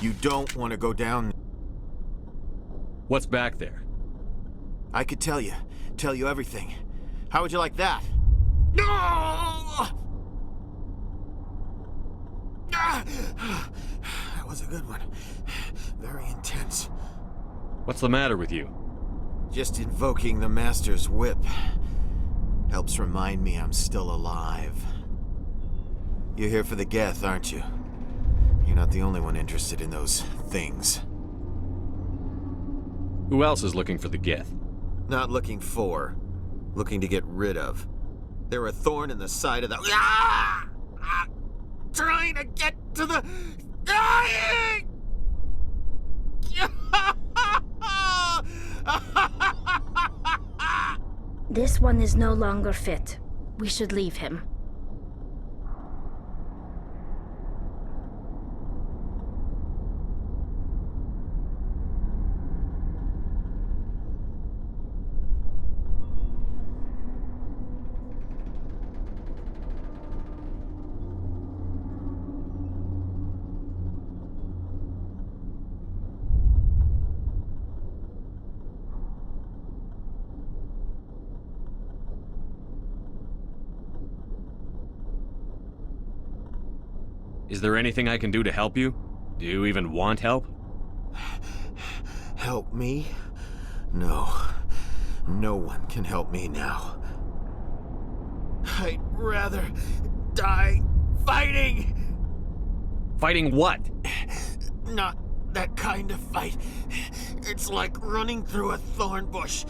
You don't want to go down. What's back there? I could tell you everything. How would you like that? No! That was a good one. Very intense. What's the matter with you? Just invoking the Master's whip helps remind me I'm still alive. You're here for the Geth, aren't you? You're not the only one interested in those things. Who else is looking for the Geth? Not looking for. Looking to get rid of. They're a thorn in the side of the... Ah! Ah! Trying to get to the... Dying! This one is no longer fit. We should leave him. Is there anything I can do to help you? Do you even want help? Help me? No. No one can help me now. I'd rather die fighting! Fighting what? Not that kind of fight. It's like running through a thorn bush.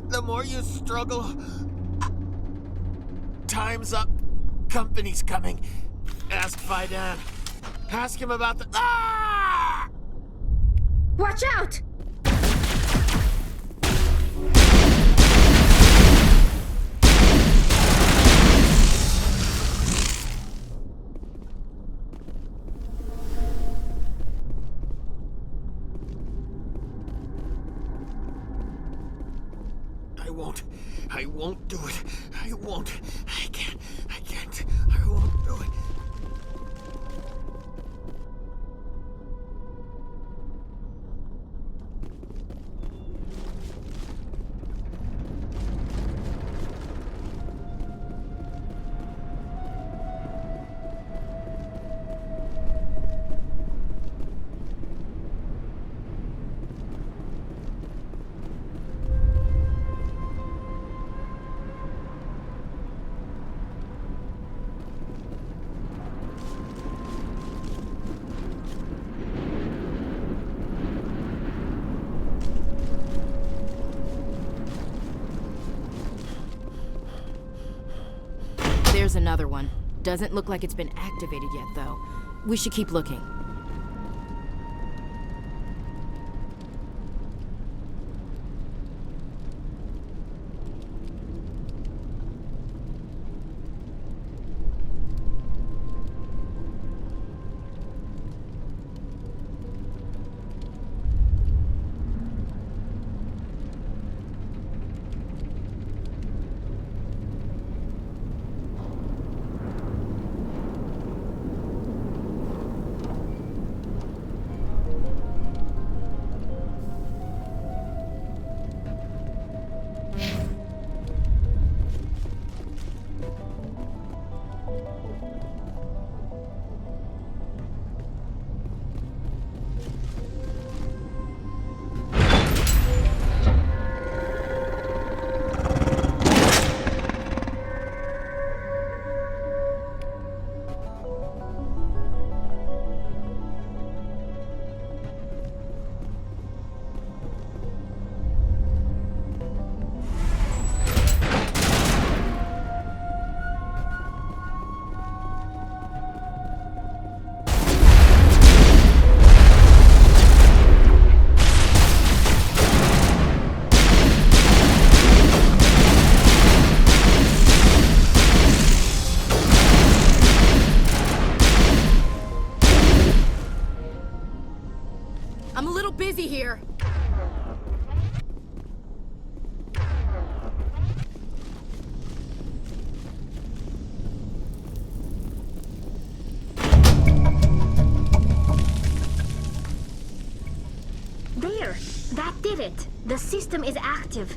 The more you struggle... Time's up. Company's coming. Ask Faidan. Ask him about the... Ah! Watch out! I won't do it. I won't. I can't. I won't do it. There's another one. Doesn't look like it's been activated yet, though. We should keep looking. There! That did it! The system is active.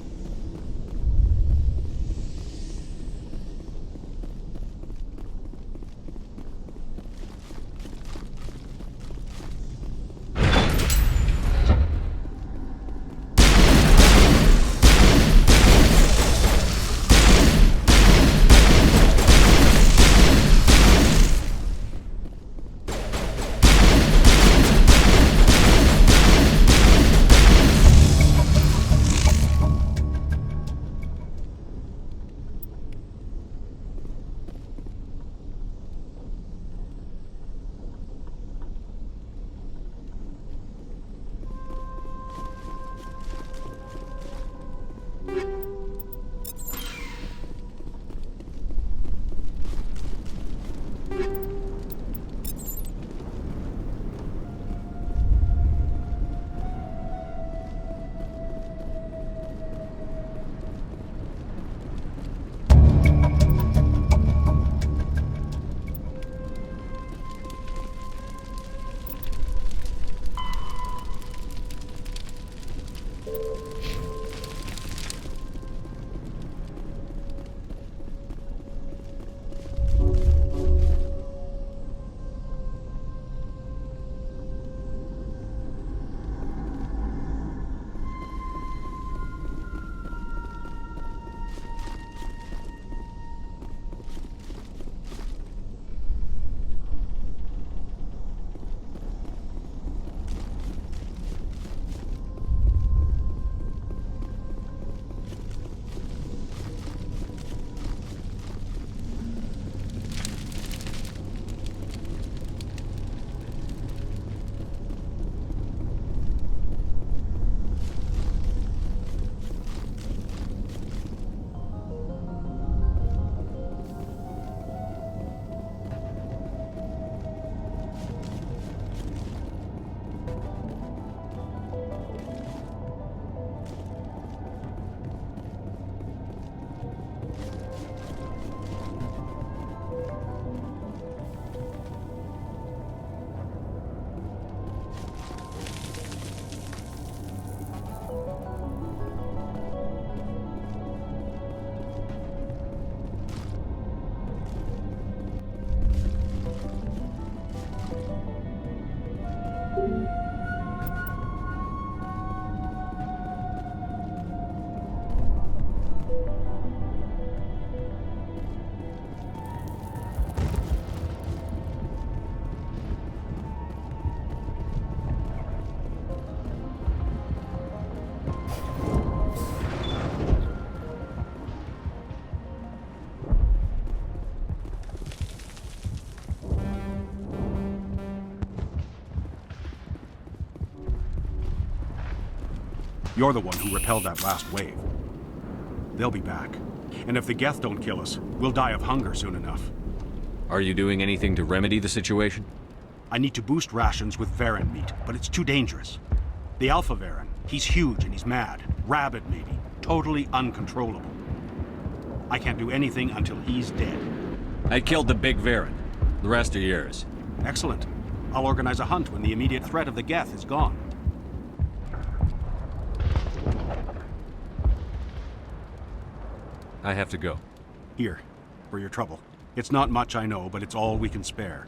You're the one who repelled that last wave. They'll be back. And if the Geth don't kill us, we'll die of hunger soon enough. Are you doing anything to remedy the situation? I need to boost rations with Varren meat, but it's too dangerous. The Alpha Varren, he's huge and he's mad. Rabid, maybe. Totally uncontrollable. I can't do anything until he's dead. I killed the big Varren. The rest are yours. Excellent. I'll organize a hunt when the immediate threat of the Geth is gone. I have to go. Here, for your trouble. It's not much, I know, but it's all we can spare.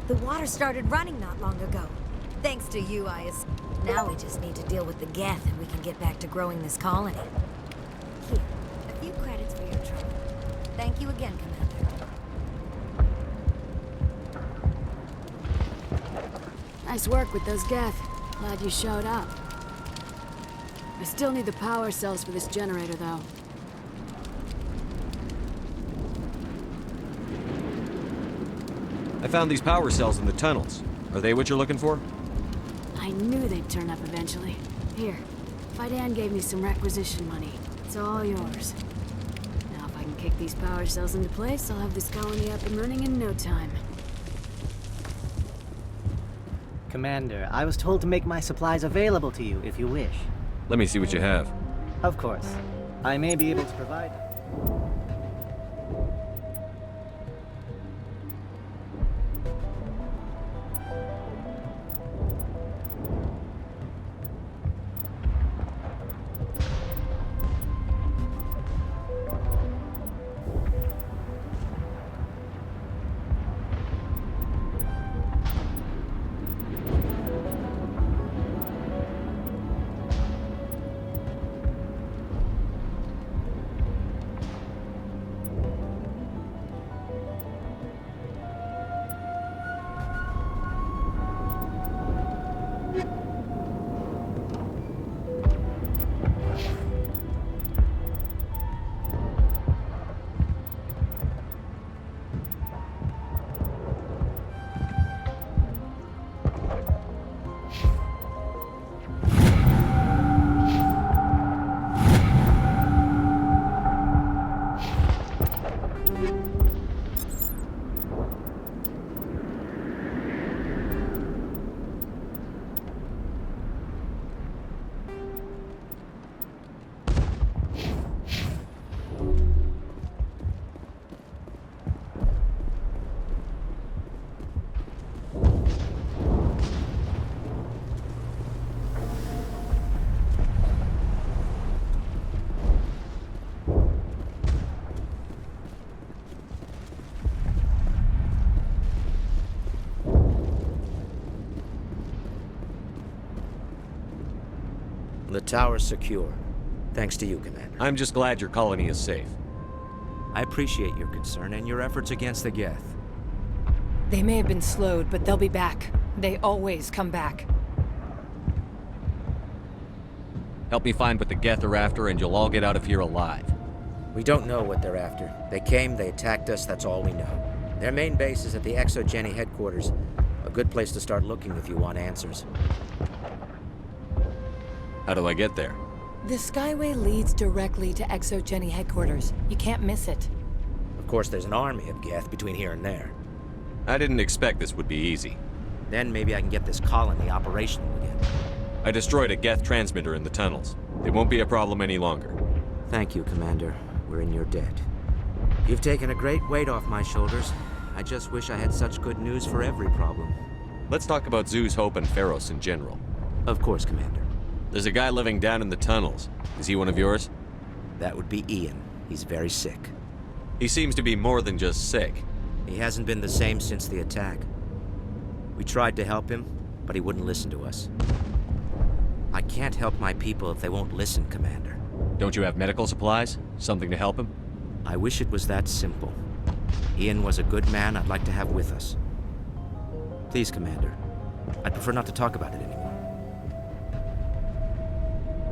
The water started running not long ago. Thanks to you, Now we just need to deal with the Geth and we can get back to growing this colony. Here, a few credits for your trouble. Thank you again, Commander. Nice work with those Geth. Glad you showed up. I still need the power cells for this generator, though. I found these power cells in the tunnels. Are they what you're looking for? I knew they'd turn up eventually. Here, Fidan gave me some requisition money. It's all yours. Now if I can kick these power cells into place, I'll have this colony up and running in no time. Commander, I was told to make my supplies available to you if you wish. Let me see what you have. Of course. I may be able to provide... The tower's secure. Thanks to you, Commander. I'm just glad your colony is safe. I appreciate your concern and your efforts against the Geth. They may have been slowed, but they'll be back. They always come back. Help me find what the Geth are after, and you'll all get out of here alive. We don't know what they're after. They came, they attacked us, that's all we know. Their main base is at the ExoGeni headquarters. A good place to start looking if you want answers. How do I get there? The Skyway leads directly to ExoGeni headquarters. You can't miss it. Of course, there's an army of Geth between here and there. I didn't expect this would be easy. Then maybe I can get this colony operational again. I destroyed a Geth transmitter in the tunnels. It won't be a problem any longer. Thank you, Commander. We're in your debt. You've taken a great weight off my shoulders. I just wish I had such good news for every problem. Let's talk about Zoo's Hope and Pharos in general. Of course, Commander. There's a guy living down in the tunnels. Is he one of yours? That would be Ian. He's very sick. He seems to be more than just sick. He hasn't been the same since the attack. We tried to help him, but he wouldn't listen to us. I can't help my people if they won't listen, Commander. Don't you have medical supplies? Something to help him? I wish it was that simple. Ian was a good man I'd like to have with us. Please, Commander. I'd prefer not to talk about it anymore.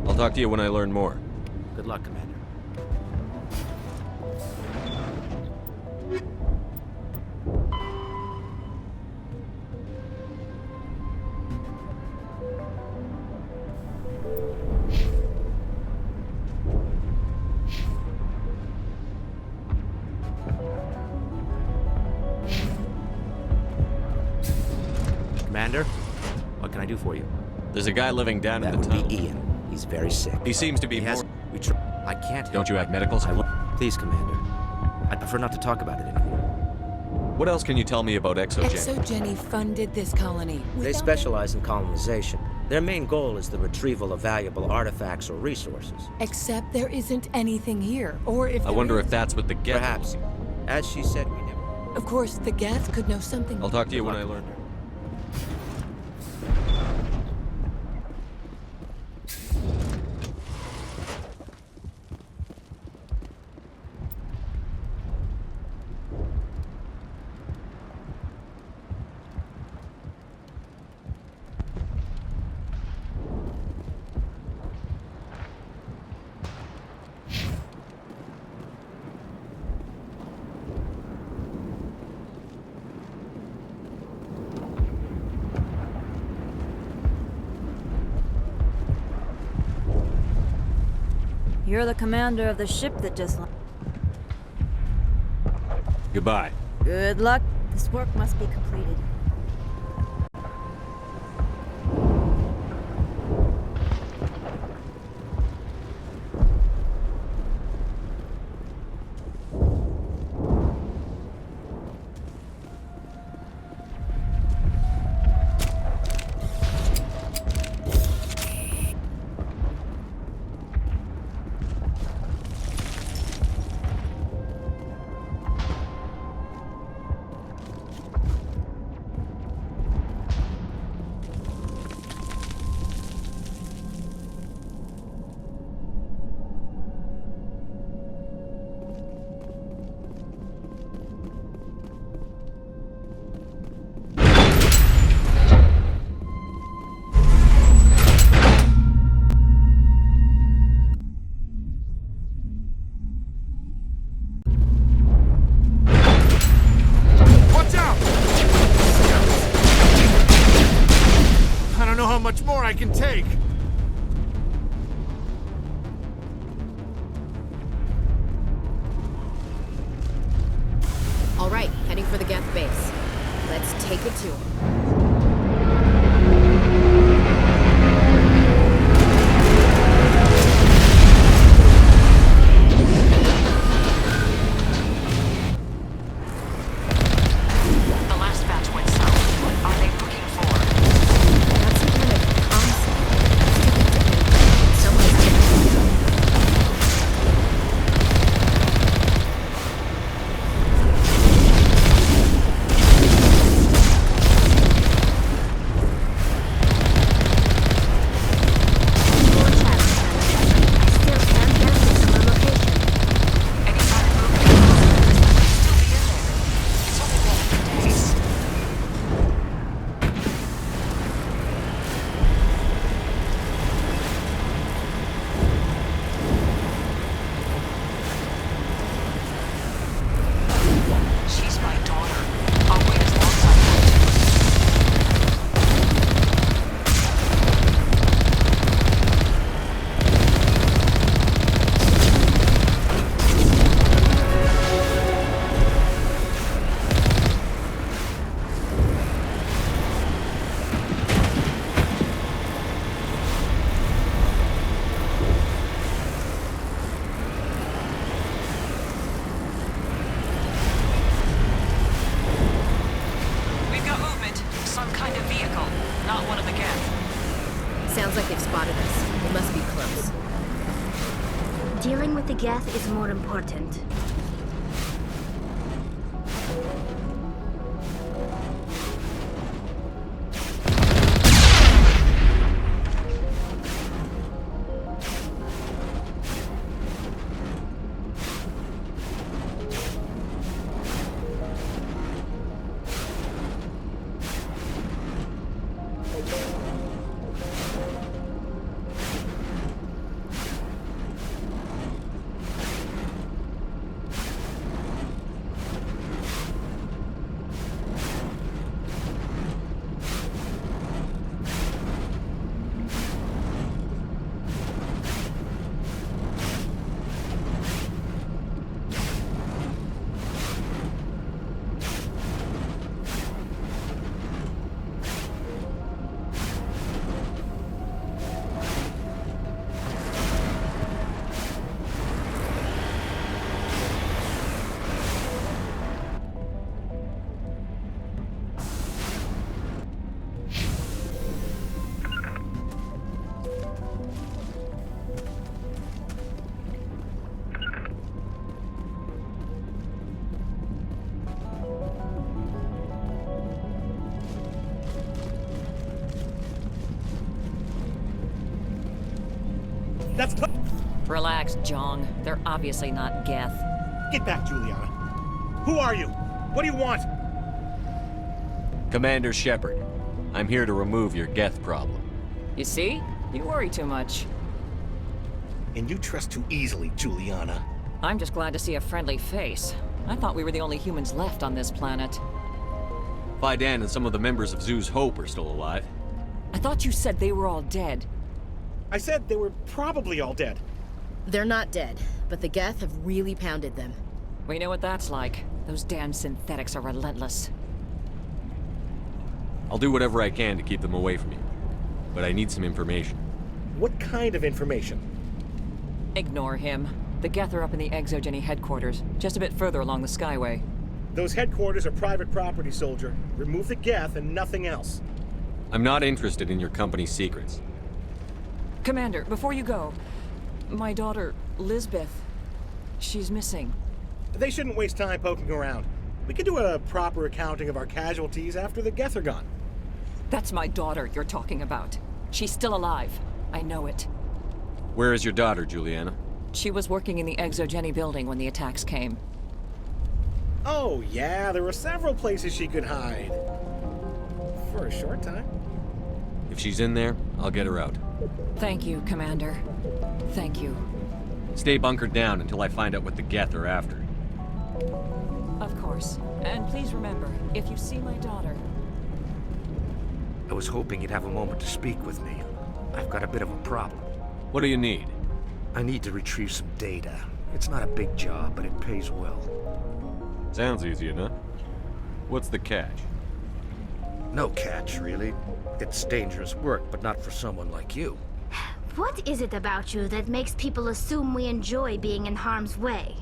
I'll talk to you when I learn more. Good luck, Commander. Commander, what can I do for you? There's a guy living down in the tunnel. That would be Ian. He's very sick. He seems to be more... I can't... Don't you have medical supplies? Please, Commander. I'd prefer not to talk about it anymore. What else can you tell me about ExoGeni? ExoGeni funded this colony. They specialize in colonization. Their main goal is the retrieval of valuable artifacts or resources. Except there isn't anything here, or if I wonder if that's what the Geth... Perhaps. As she said, we never... Of course, the Geth could know something... I'll talk to you when I learn. you're the commander of the ship that just... Goodbye. Good luck. This work must be completed. Much more I can take. All right, heading for the Geth base. Let's take it to him. Sounds like they've spotted us. They must be close. Dealing with the Geth is more important. That's... Relax, Jong. They're obviously not Geth. Get back, Juliana. Who are you? What do you want? Commander Shepard. I'm here to remove your Geth problem. You see? You worry too much. And you trust too easily, Juliana. I'm just glad to see a friendly face. I thought we were the only humans left on this planet. Faidan and some of the members of Zoo's Hope are still alive. I thought you said they were all dead. I said they were probably all dead. They're not dead, but the Geth have really pounded them. We know what that's like. Those damn synthetics are relentless. I'll do whatever I can to keep them away from you. But I need some information. What kind of information? Ignore him. The Geth are up in the Exogeny headquarters, just a bit further along the Skyway. Those headquarters are private property, soldier. Remove the Geth and nothing else. I'm not interested in your company's secrets. Commander, before you go, my daughter, Lisbeth, she's missing. They shouldn't waste time poking around. We can do a proper accounting of our casualties after the Geth are gone. That's my daughter you're talking about. She's still alive. I know it. Where is your daughter, Juliana? She was working in the Exogeny building when the attacks came. Oh, yeah, there were several places she could hide. For a short time. If she's in there, I'll get her out. Thank you, Commander. Thank you. Stay bunkered down until I find out what the Geth are after. Of course. And please remember, if you see my daughter... I was hoping you'd have a moment to speak with me. I've got a bit of a problem. What do you need? I need to retrieve some data. It's not a big job, but it pays well. Sounds easy enough. What's the catch? No catch, really. It's dangerous work, but not for someone like you. What is it about you that makes people assume we enjoy being in harm's way?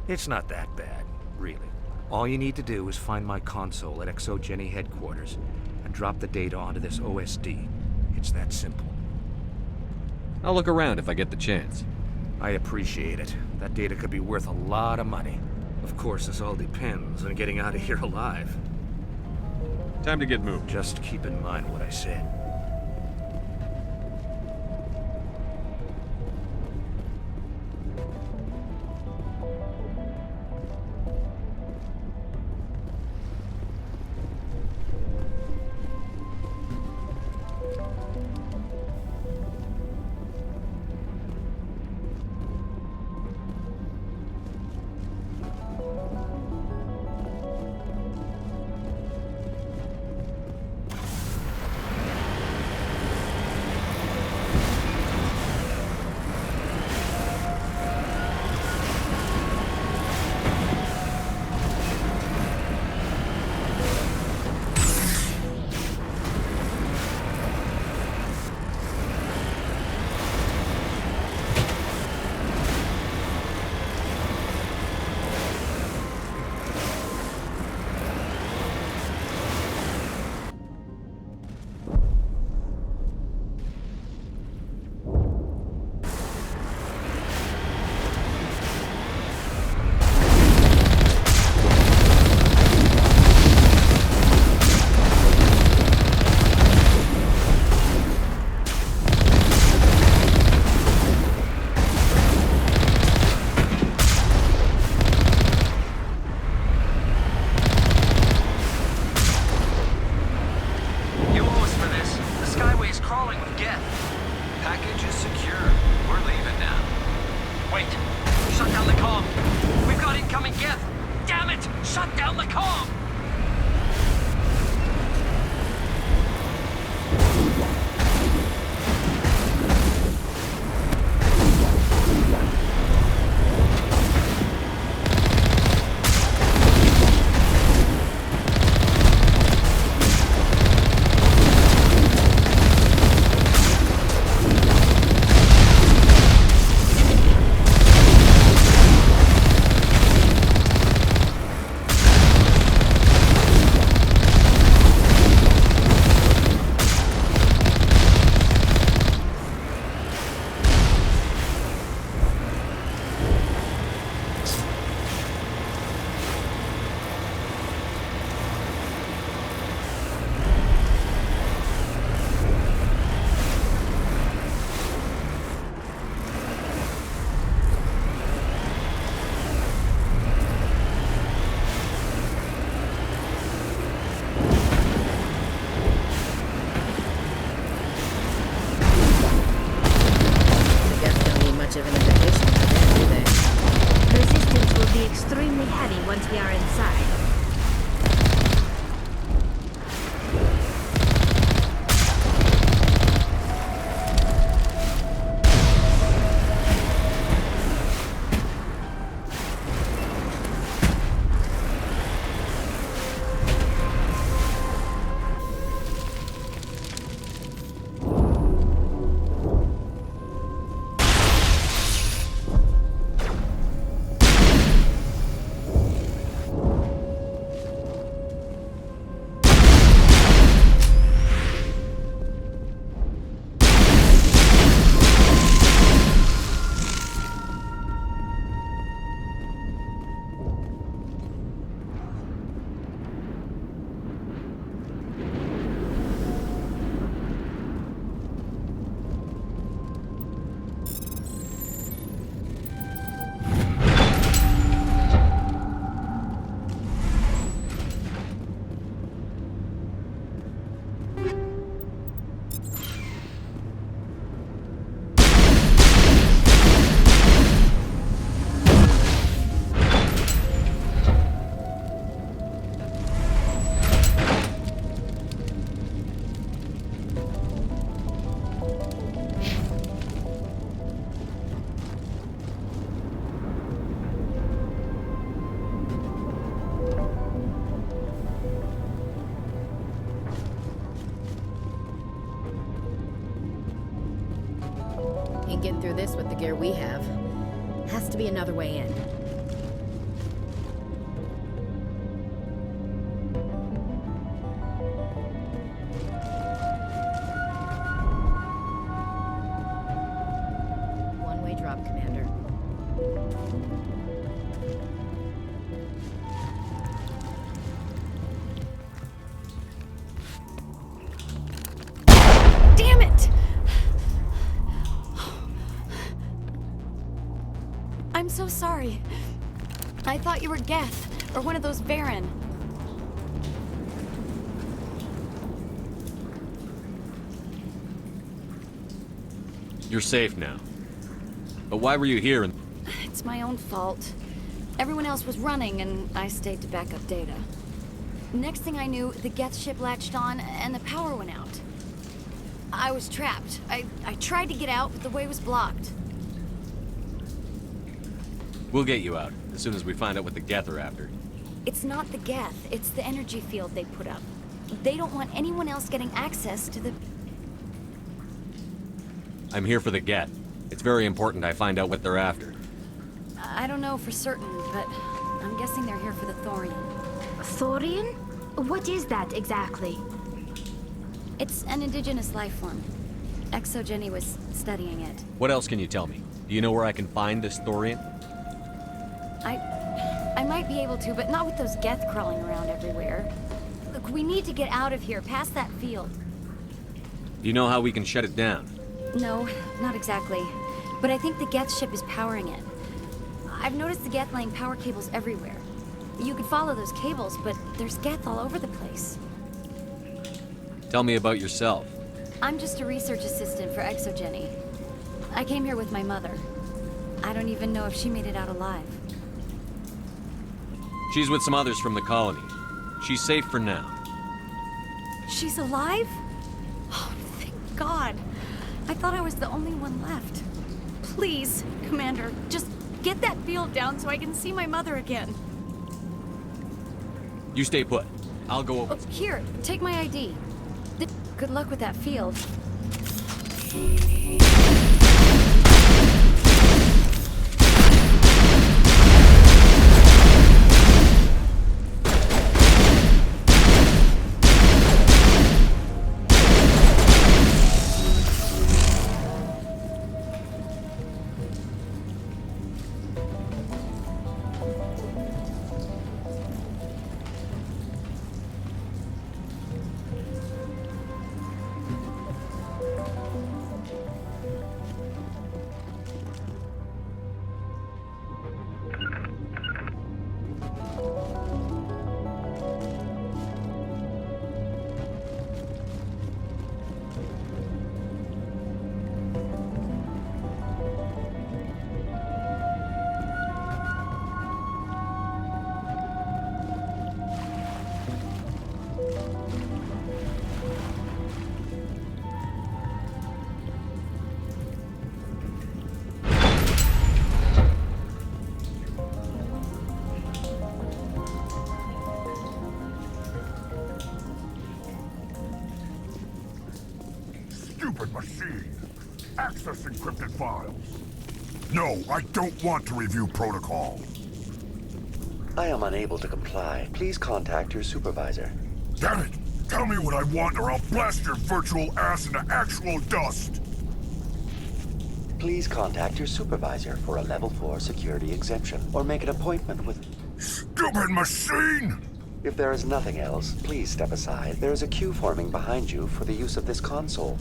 It's not that bad, really. All you need to do is find my console at Exogeny headquarters and drop the data onto this OSD. It's that simple. I'll look around if I get the chance. I appreciate it. That data could be worth a lot of money. Of course, this all depends on getting out of here alive. Time to get moving. Just keep in mind what I said. once we are inside. through this with the gear we have. Has to be another way in. One-way drop, Commander. Damn it! I'm so sorry. I thought you were Geth, or one of those Varen. You're safe now. But why were you here and... It's my own fault. Everyone else was running, and I stayed to back up data. Next thing I knew, the Geth ship latched on, and the power went out. I was trapped. I tried to get out, but the way was blocked. We'll get you out, as soon as we find out what the Geth are after. It's not the Geth, it's the energy field they put up. They don't want anyone else getting access to the... I'm here for the Geth. It's very important I find out what they're after. I don't know for certain, but I'm guessing they're here for the Thorian. Thorian? What is that exactly? It's an indigenous life form. ExoGenny was studying it. What else can you tell me? Do you know where I can find this Thorian? I might be able to, but not with those Geth crawling around everywhere. Look, we need to get out of here, past that field. Do you know how we can shut it down? No, not exactly. But I think the Geth ship is powering it. I've noticed the Geth laying power cables everywhere. You could follow those cables, but there's Geth all over the place. Tell me about yourself. I'm just a research assistant for ExoGenny. I came here with my mother. I don't even know if she made it out alive. She's with some others from the colony. She's safe for now. She's alive? Oh, thank God. I thought I was the only one left. Please, Commander, just get that field down so I can see my mother again. You stay put. I'll go over. Oh, here, take my ID. Good luck with that field. Stupid machine! Access encrypted files. No, I don't want to review protocols. I am unable to comply. Please contact your supervisor. Damn it! Tell me what I want or I'll blast your virtual ass into actual dust! Please contact your supervisor for a Level 4 security exemption, or make an appointment with... Stupid machine! If there is nothing else, please step aside. There is a queue forming behind you for the use of this console.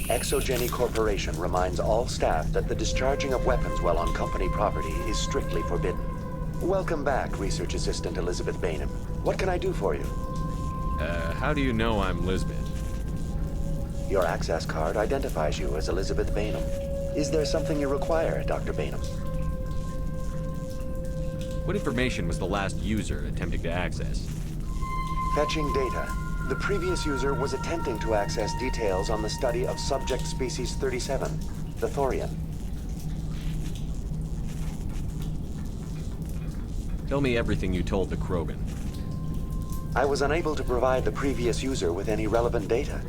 ExoGenny Corporation reminds all staff that the discharging of weapons while on company property is strictly forbidden. Welcome back, Research Assistant Elizabeth Bainham. What can I do for you? How do you know I'm Lisbeth? Your access card identifies you as Elizabeth Bainham. Is there something you require, Dr. Bainham? What information was the last user attempting to access? Fetching data. The previous user was attempting to access details on the study of subject species 37, the Thorian. Tell me everything you told the Krogan. I was unable to provide the previous user with any relevant data.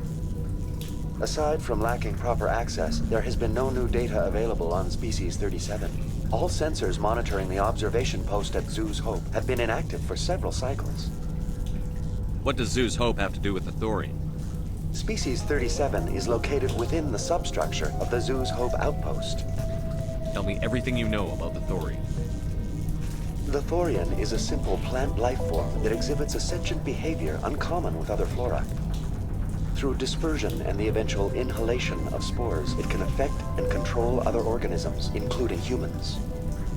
Aside from lacking proper access, there has been no new data available on Species 37. All sensors monitoring the observation post at Zhu's Hope have been inactive for several cycles. What does Zhu's Hope have to do with the Thorian? Species 37 is located within the substructure of the Zhu's Hope outpost. Tell me everything you know about the Thorian. The Thorian is a simple plant life form that exhibits a sentient behavior uncommon with other flora. Through dispersion and the eventual inhalation of spores, it can affect and control other organisms, including humans.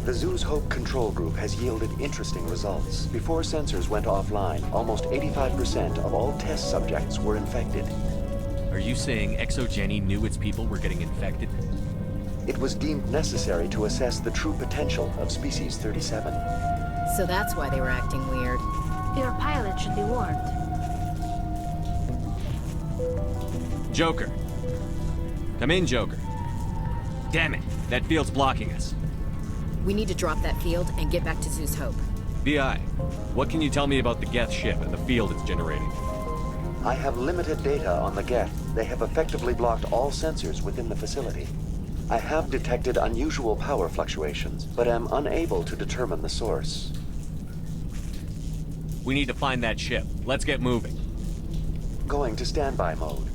The Zhu's Hope control group has yielded interesting results. Before sensors went offline, almost 85% of all test subjects were infected. Are you saying ExoGeni knew its people were getting infected? It was deemed necessary to assess the true potential of Species 37. So that's why they were acting weird. Your pilot should be warned. Joker. Come in, Joker. Damn it, that field's blocking us. We need to drop that field and get back to Zhu's Hope. BI, what can you tell me about the Geth ship and the field it's generating? I have limited data on the Geth. They have effectively blocked all sensors within the facility. I have detected unusual power fluctuations, but am unable to determine the source. We need to find that ship. Let's get moving. Going to standby mode.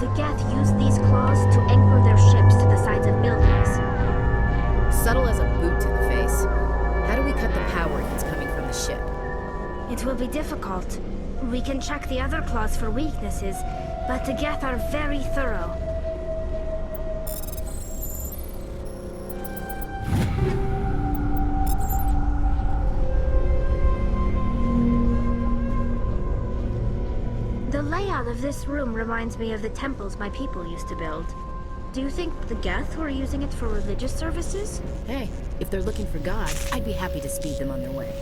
The Geth use these claws to anchor their ships to the sides of buildings. Subtle as a boot to the face. How do we cut the power that's coming from the ship? It will be difficult. We can check the other claws for weaknesses, but the Geth are very thorough. The layout of this room reminds me of the temples my people used to build. Do you think the Geth were using it for religious services? Hey, if they're looking for God, I'd be happy to speed them on their way.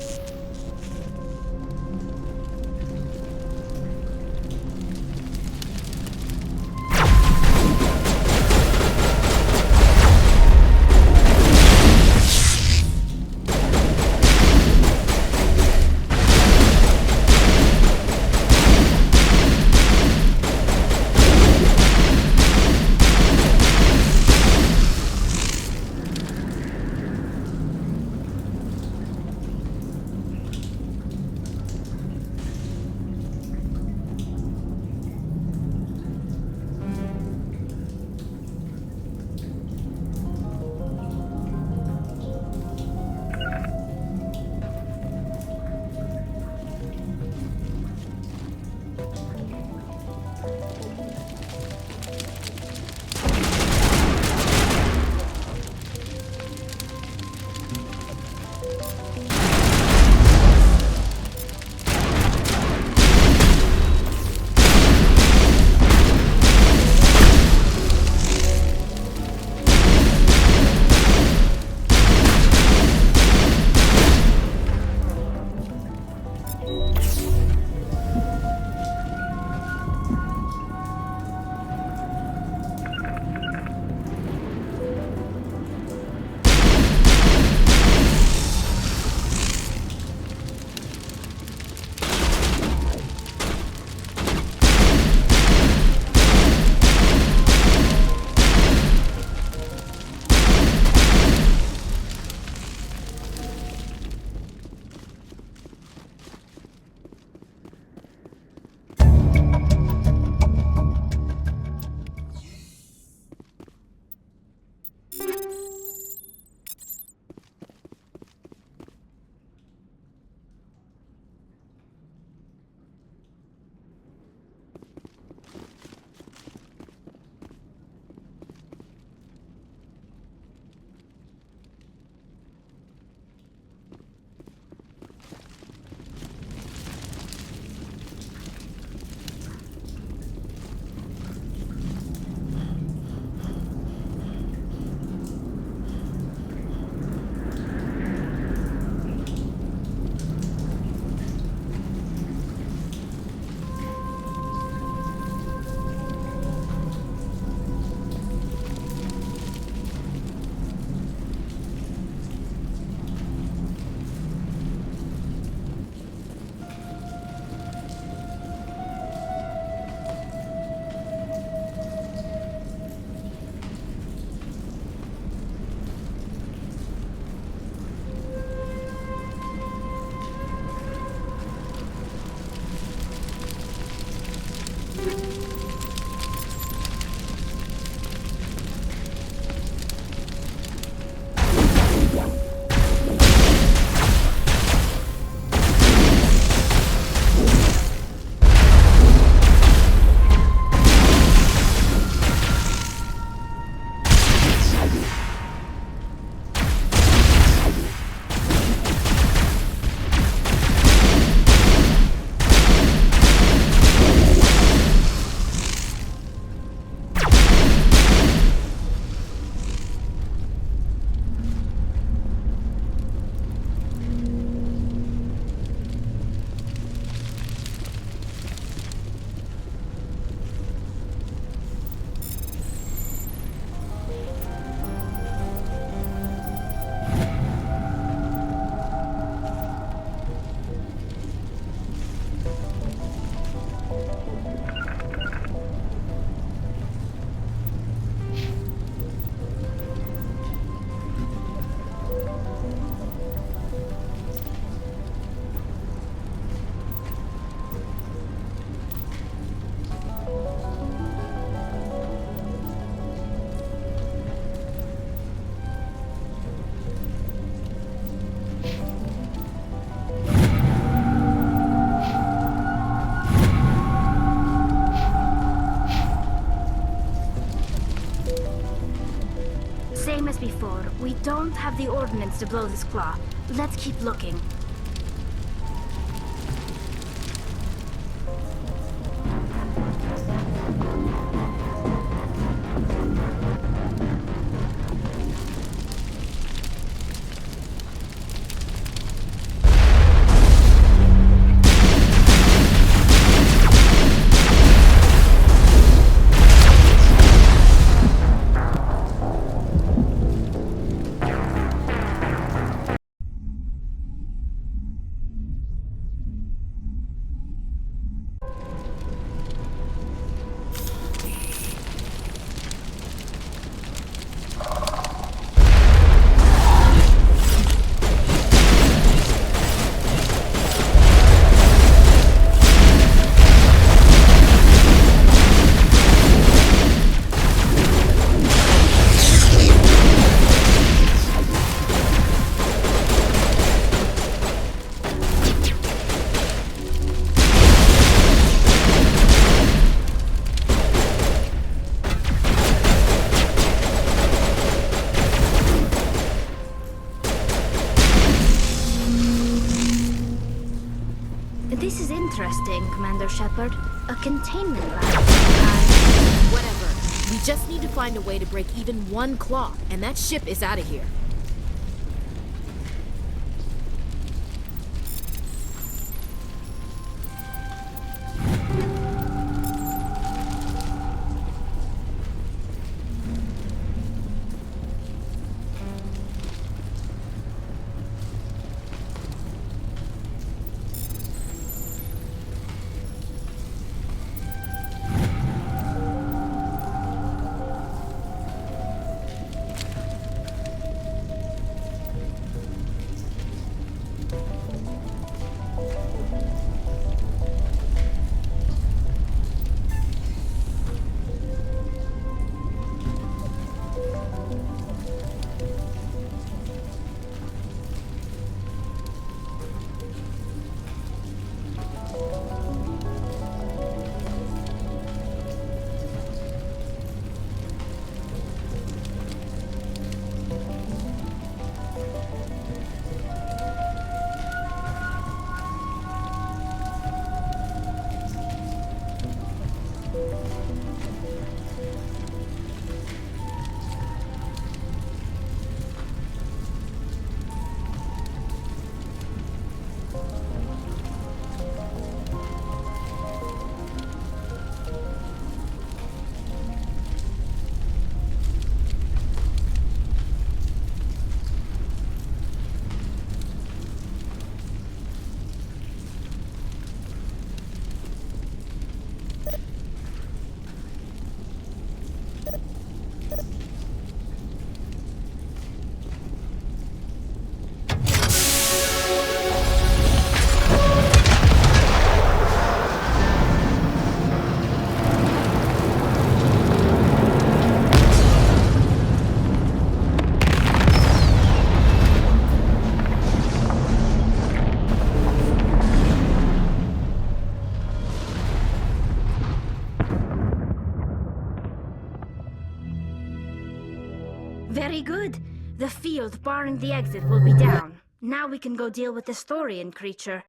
have the ordnance to blow this claw. Let's keep looking. This is interesting, Commander Shepard. A containment lab. Whatever. We just need to find a way to break even one claw, and that ship is out of here. Very good. The field barring the exit will be down. Now we can go deal with the Thorian creature.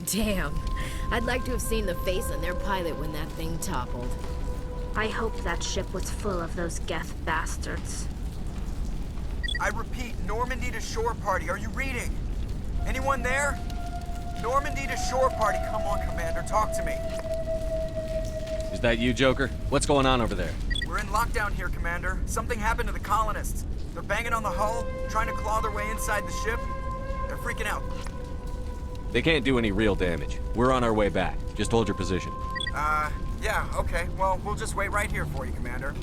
Damn. I'd like to have seen the face on their pilot when that thing toppled. I hope that ship was full of those Geth bastards. I repeat, Normandy to shore party. Are you reading? Anyone there? Normandy to shore party. Come on, Commander. Talk to me. Is that you, Joker? What's going on over there? We're in lockdown here, Commander. Something happened to the colonists. They're banging on the hull, trying to claw their way inside the ship. They're freaking out. They can't do any real damage. We're on our way back. Just hold your position. Yeah, okay. Well, we'll just wait right here for you, Commander.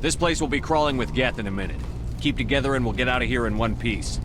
This place will be crawling with Geth in a minute. Keep together and we'll get out of here in one piece.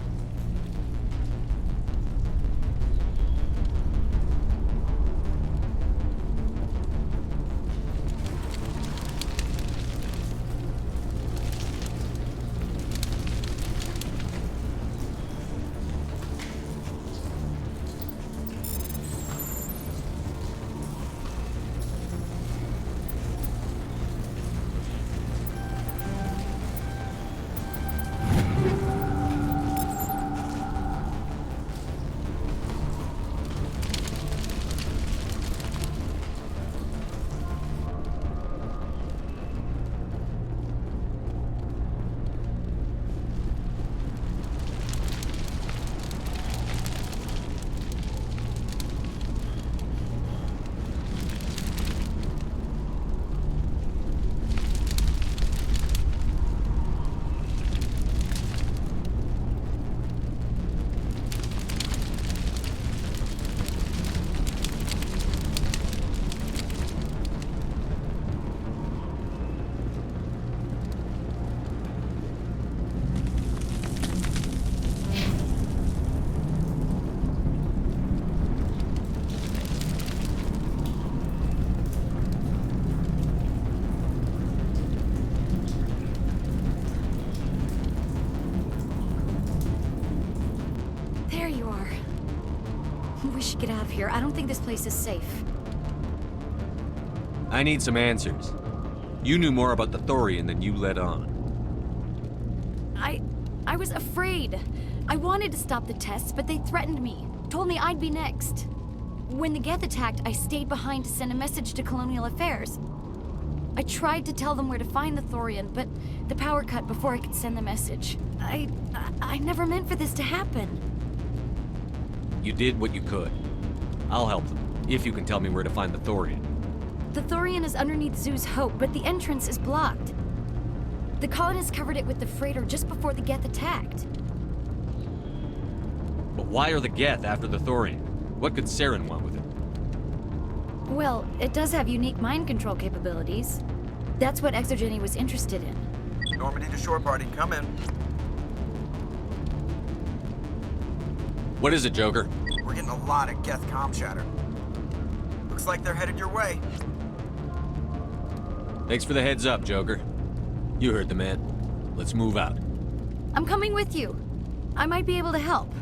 of here. I don't think this place is safe. I need some answers. You knew more about the Thorian than you let on. I was afraid. I wanted to stop the tests, but they threatened me. Told me I'd be next. When the Geth attacked, I stayed behind to send a message to Colonial Affairs. I tried to tell them where to find the Thorian, but the power cut before I could send the message. I never meant for this to happen. You did what you could. I'll help them, if you can tell me where to find the Thorian. The Thorian is underneath Zoo's Hope, but the entrance is blocked. The colonists covered it with the freighter just before the Geth attacked. But why are the Geth after the Thorian? What could Saren want with it? Well, it does have unique mind control capabilities. That's what Exogeny was interested in. Normandy to shore party, come in. What is it, Joker? We're getting a lot of Geth comm chatter. Looks like they're headed your way. Thanks for the heads up, Joker. You heard the man. Let's move out. I'm coming with you. I might be able to help.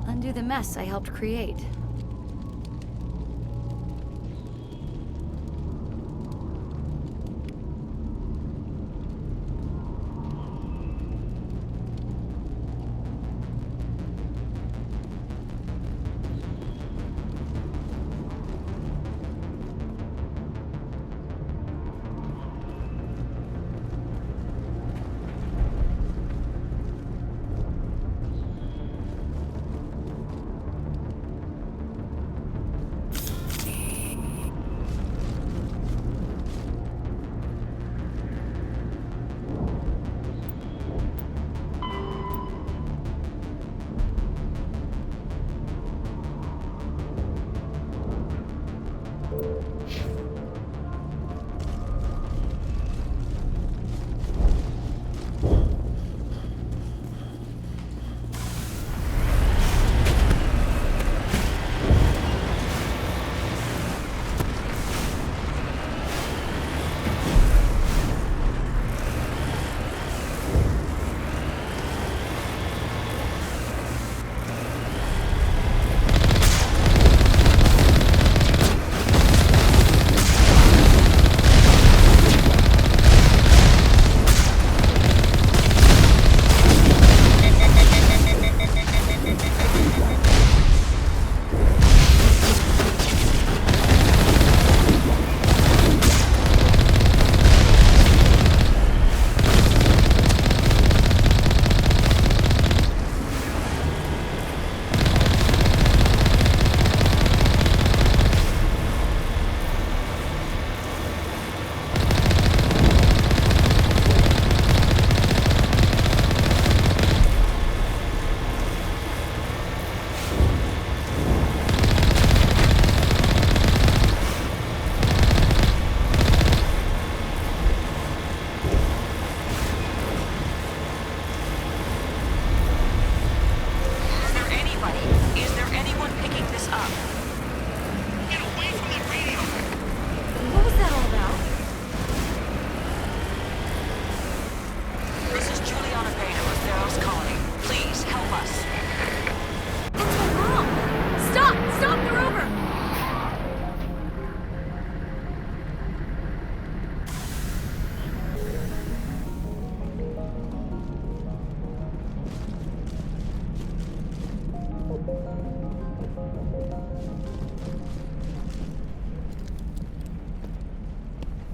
Undo the mess I helped create.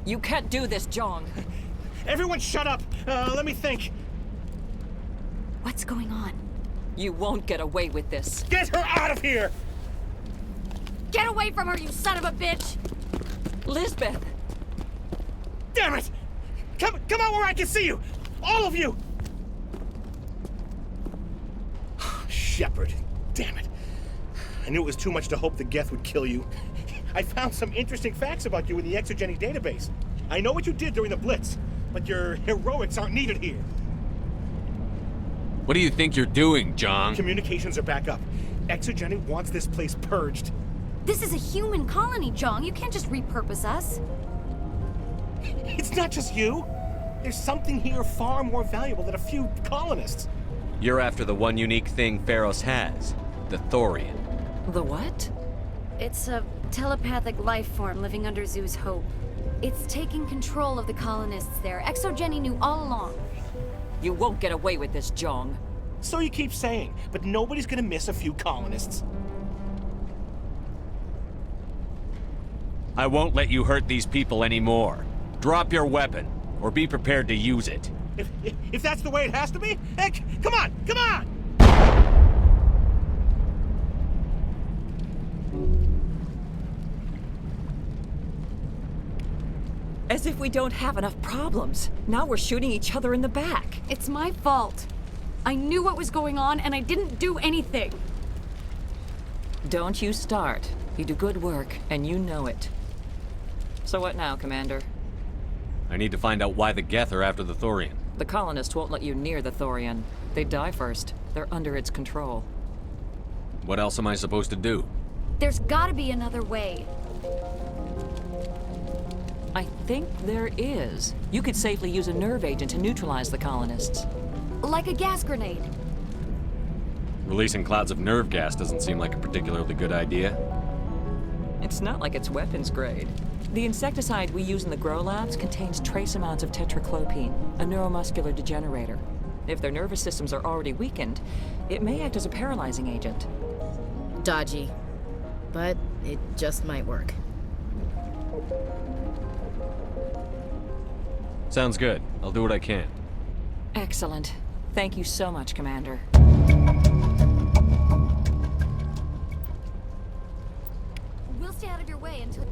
You can't do this, Jong. Everyone shut up! Let me think. What's going on? You won't get away with this. Get her out of here! Get away from her, you son of a bitch! Lisbeth! Damn it! Come out where I can see you! All of you! Shepard, damn it. I knew it was too much to hope the Geth would kill you. I found some interesting facts about you in the Exogeny database. I know what you did during the Blitz, but your heroics aren't needed here. What do you think you're doing, Jong? Communications are back up. Exogeny wants this place purged. This is a human colony, Jong. You can't just repurpose us. It's not just you. There's something here far more valuable than a few colonists. You're after the one unique thing Pharos has, the Thorian. The what? It's a telepathic life form living under Zoo's Hope. It's taking control of the colonists there. Exogeny knew all along. You won't get away with this, Jong. So you keep saying, but nobody's gonna miss a few colonists. I won't let you hurt these people anymore. Drop your weapon, or be prepared to use it. If that's the way it has to be, heck, come on, come on! As if we don't have enough problems. Now we're shooting each other in the back. It's my fault. I knew what was going on, and I didn't do anything. Don't you start. You do good work, and you know it. So what now, Commander? I need to find out why the Geth are after the Thorian. The colonists won't let you near the Thorian. They die first. They're under its control. What else am I supposed to do? There's gotta be another way. I think there is. You could safely use a nerve agent to neutralize the colonists. Like a gas grenade. Releasing clouds of nerve gas doesn't seem like a particularly good idea. It's not like it's weapons grade. The insecticide we use in the Grow Labs contains trace amounts of tetraclopine, a neuromuscular degenerator. If their nervous systems are already weakened, it may act as a paralyzing agent. Dodgy. But it just might work. Sounds good. I'll do what I can. Excellent. Thank you so much, Commander. We'll stay out of your way until...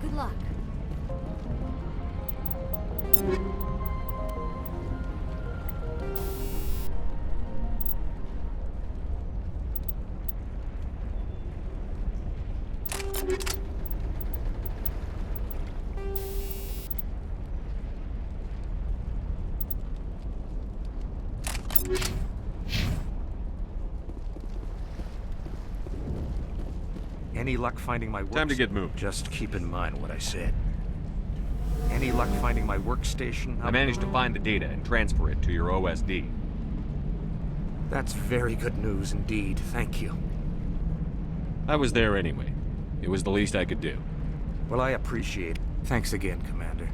Good luck. Any luck finding my Time to get moved. Just keep in mind what I said. Any luck finding my workstation? I managed to find the data and transfer it to your OSD. That's very good news indeed. Thank you. I was there anyway. It was the least I could do. Well, I appreciate it. Thanks again, Commander.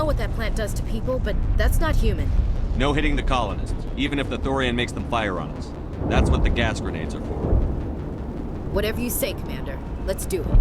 what that plant does to people, but that's not human. No hitting the colonists, even if the Thorian makes them fire on us. That's what the gas grenades are for. Whatever you say, Commander. Let's do it.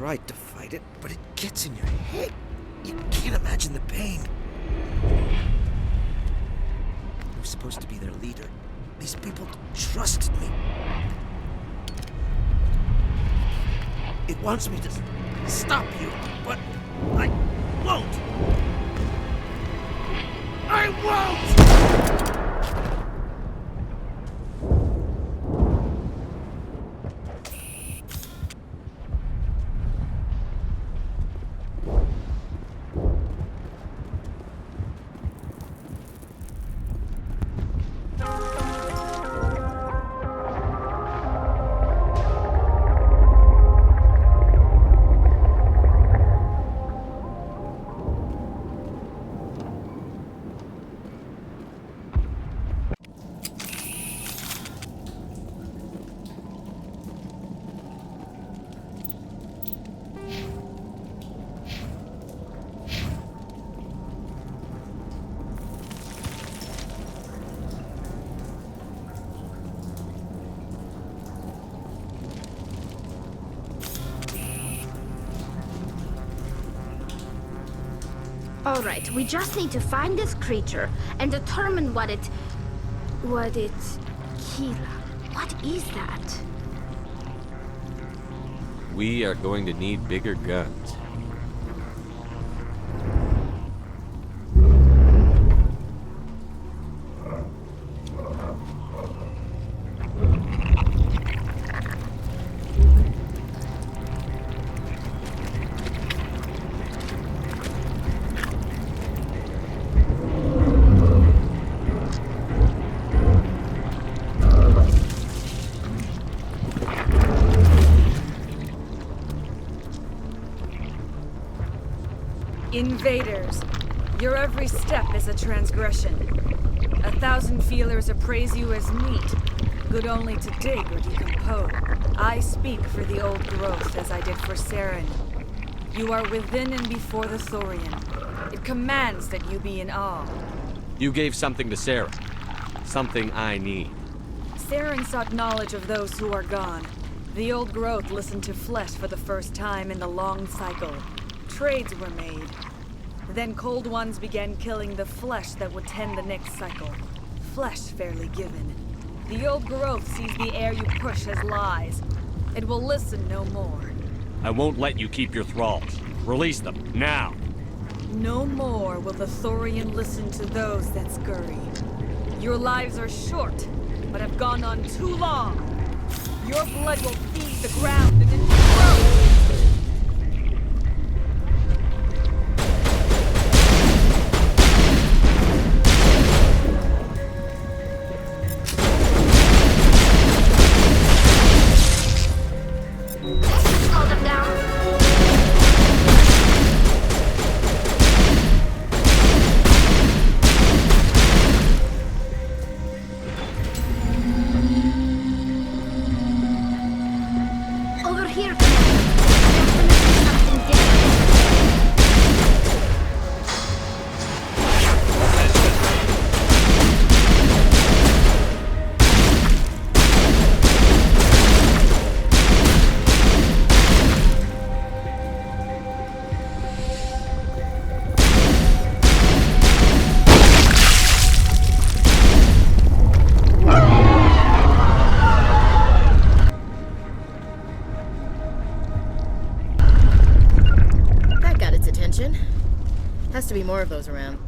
tried to fight it, but it gets in your head. You can't imagine the pain. I was supposed to be their leader. These people trusted me. It wants me to stop you, but I won't. I won't! All right, we just need to find this creature and determine what it... Kila. What is that? We are going to need bigger guns. Invaders, your every step is a transgression. 1,000 feelers appraise you as meat, good only to dig or decompose. I speak for the old growth as I did for Saren. You are within and before the Thorian. It commands that you be in awe. You gave something to Sarah. Something I need. Saren sought knowledge of those who are gone. The old growth listened to flesh for the first time in the long cycle. Trades were made. Then Cold Ones began killing the flesh that would tend the next cycle. Flesh fairly given. The old growth sees the air you push as lies. It will listen no more. I won't let you keep your thralls. Release them, now! No more will the Thorian listen to those that scurry. Your lives are short, but have gone on too long. Your blood will feed the ground and then grow. Has to be more of those around.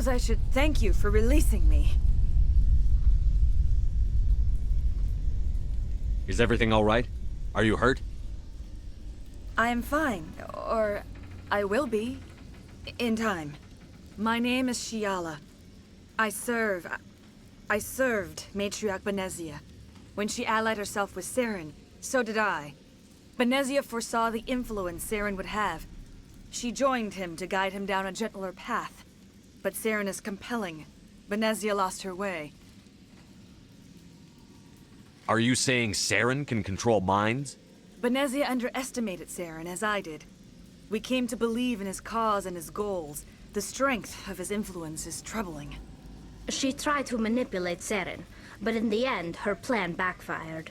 suppose I should thank you for releasing me. Is everything all right? Are you hurt? I am fine, or I will be, in time. My name is Shiala. I served Matriarch Benezia. When she allied herself with Saren, so did I. Benezia foresaw the influence Saren would have. She joined him to guide him down a gentler path. But Saren is compelling. Benezia lost her way. Are you saying Saren can control minds? Benezia underestimated Saren, as I did. We came to believe in his cause and his goals. The strength of his influence is troubling. She tried to manipulate Saren, but in the end, her plan backfired.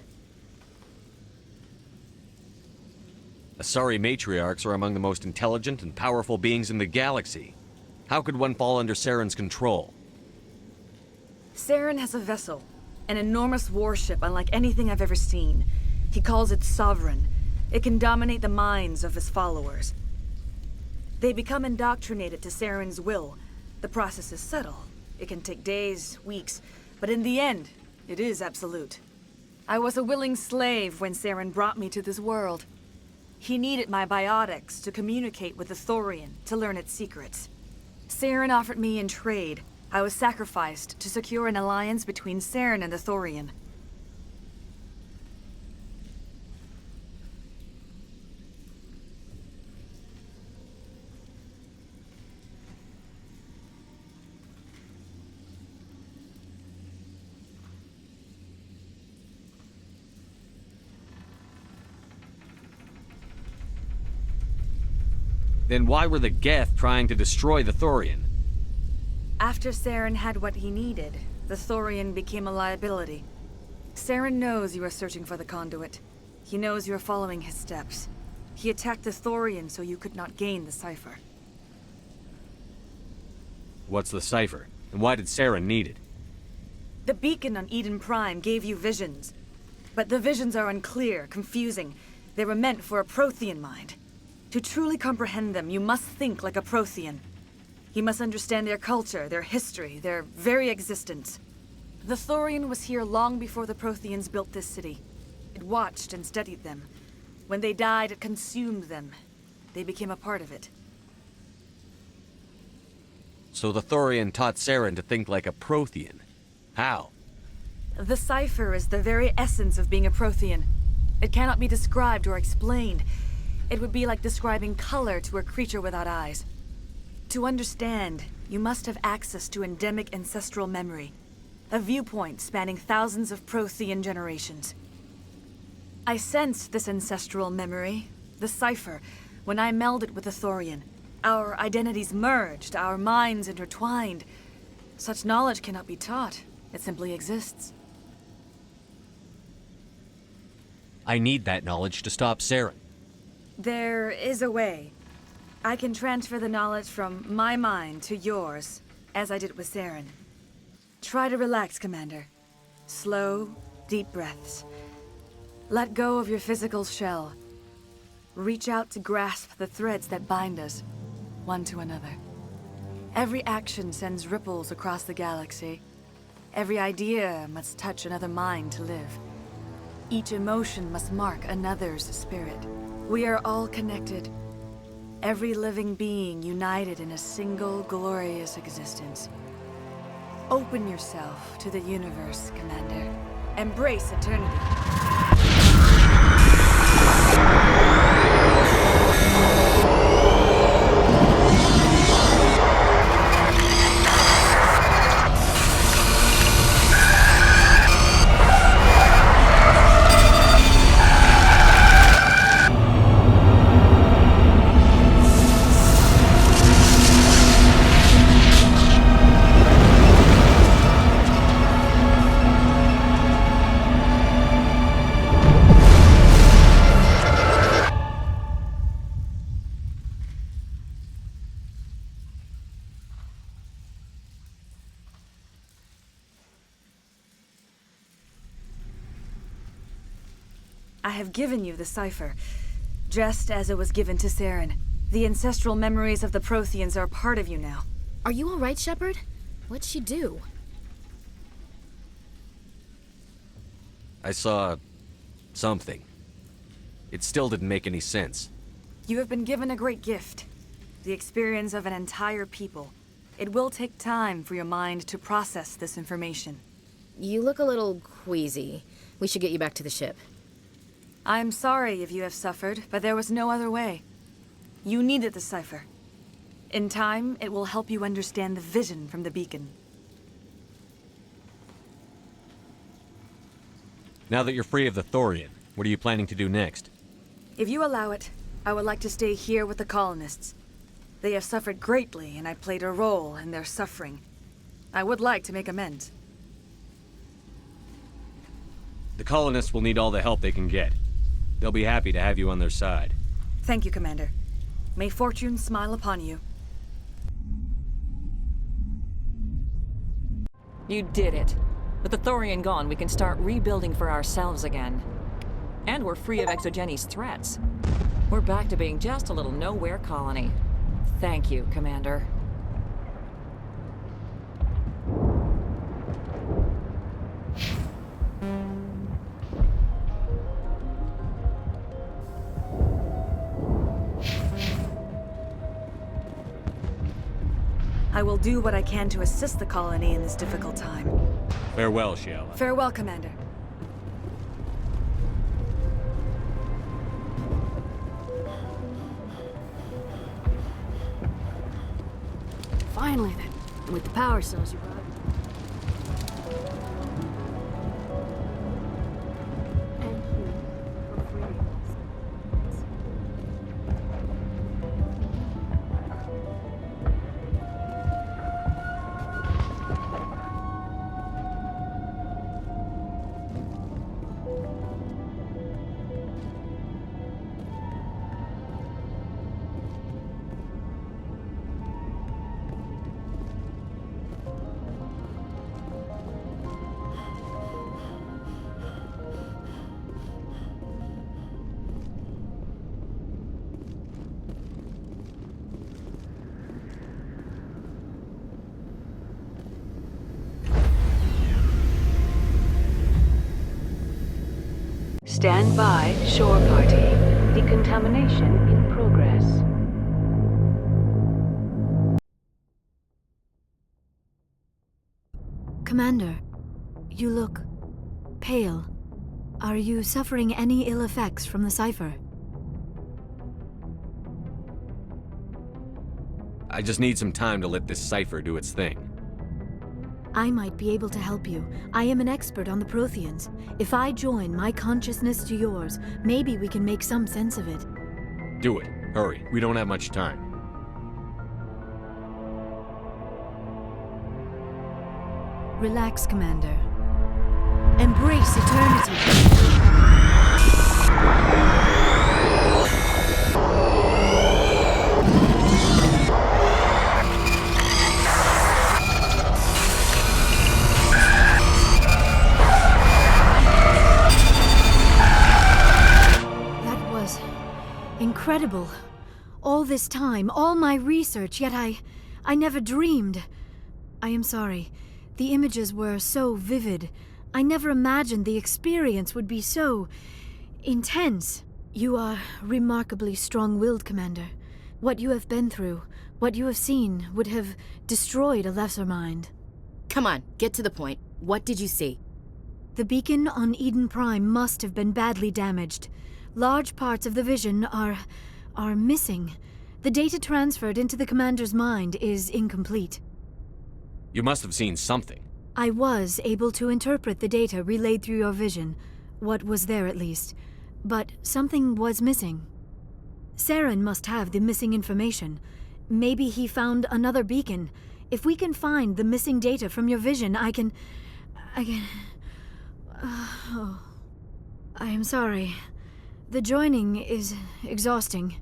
Asari matriarchs are among the most intelligent and powerful beings in the galaxy. How could one fall under Saren's control? Saren has a vessel, an enormous warship unlike anything I've ever seen. He calls it Sovereign. It can dominate the minds of his followers. They become indoctrinated to Saren's will. The process is subtle. It can take days, weeks, but in the end, it is absolute. I was a willing slave when Saren brought me to this world. He needed my biotics to communicate with the Thorian, to learn its secrets. Saren offered me in trade. I was sacrificed to secure an alliance between Saren and the Thorian. Then why were the Geth trying to destroy the Thorian? After Saren had what he needed, the Thorian became a liability. Saren knows you are searching for the conduit. He knows you are following his steps. He attacked the Thorian so you could not gain the cipher. What's the cipher? And why did Saren need it? The beacon on Eden Prime gave you visions. But the visions are unclear, confusing. They were meant for a Prothean mind. To truly comprehend them, you must think like a Prothean. You must understand their culture, their history, their very existence. The Thorian was here long before the Protheans built this city. It watched and studied them. When they died, it consumed them. They became a part of it. So the Thorian taught Saren to think like a Prothean. How? The cipher is the very essence of being a Prothean. It cannot be described or explained. It would be like describing color to a creature without eyes. To understand, you must have access to endemic ancestral memory, a viewpoint spanning thousands of Prothean generations. I sensed this ancestral memory, the cipher, when I melded with the Thorian. Our identities merged, our minds intertwined. Such knowledge cannot be taught. It simply exists. I need that knowledge to stop Saren. There is a way. I can transfer the knowledge from my mind to yours, as I did with Saren. Try to relax, Commander. Slow, deep breaths. Let go of your physical shell. Reach out to grasp the threads that bind us, one to another. Every action sends ripples across the galaxy. Every idea must touch another mind to live. Each emotion must mark another's spirit. We are all connected. Every living being united in a single glorious existence. Open yourself to the universe, Commander. Embrace eternity. I have given you the cipher, just as it was given to Saren. The ancestral memories of the Protheans are part of you now. Are you all right, Shepard? What'd she do? I saw something. It still didn't make any sense. You have been given a great gift. The experience of an entire people. It will take time for your mind to process this information. You look a little queasy. We should get you back to the ship. I'm sorry if you have suffered, but there was no other way. You needed the cipher. In time, it will help you understand the vision from the beacon. Now that you're free of the Thorian, what are you planning to do next? If you allow it, I would like to stay here with the colonists. They have suffered greatly, and I played a role in their suffering. I would like to make amends. The colonists will need all the help they can get. They'll be happy to have you on their side. Thank you, Commander. May fortune smile upon you. You did it. With the Thorian gone, we can start rebuilding for ourselves again. And we're free of Exogeni's threats. We're back to being just a little nowhere colony. Thank you, Commander. I will do what I can to assist the colony in this difficult time. Farewell, Shiala. Farewell, Commander. Finally, then. With the power cells you brought. And here, for free. Stand by, shore party. Decontamination in progress. Commander, you look pale. Are you suffering any ill effects from the cipher? I just need some time to let this cipher do its thing. I might be able to help you. I am an expert on the Protheans. If I join my consciousness to yours, maybe we can make some sense of it. Do it. Hurry. We don't have much time. Relax, Commander. Embrace eternity. Incredible. All this time, all my research, yet I never dreamed. I am sorry. The images were so vivid. I never imagined the experience would be so intense. You are remarkably strong-willed, Commander. What you have been through, what you have seen, would have destroyed a lesser mind. Come on, get to the point. What did you see? The beacon on Eden Prime must have been badly damaged. Large parts of the vision are missing. The data transferred into the commander's mind is incomplete. You must have seen something. I was able to interpret the data relayed through your vision. What was there, at least. But something was missing. Saren must have the missing information. Maybe he found another beacon. If we can find the missing data from your vision, I can... Oh. I am sorry. The joining is exhausting.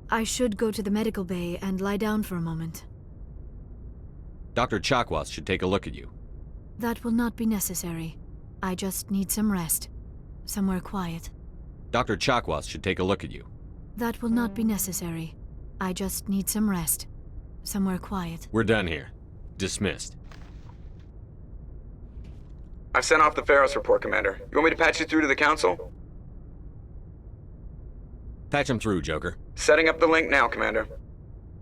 I should go to the medical bay and lie down for a moment. Dr. Chakwas should take a look at you. That will not be necessary. I just need some rest. Somewhere quiet. Dr. Chakwas should take a look at you. That will not be necessary. I just need some rest. Somewhere quiet. We're done here. Dismissed. I've sent off the Pharos report, Commander. You want me to patch you through to the Council? Patch him through, Joker. Setting up the link now, Commander.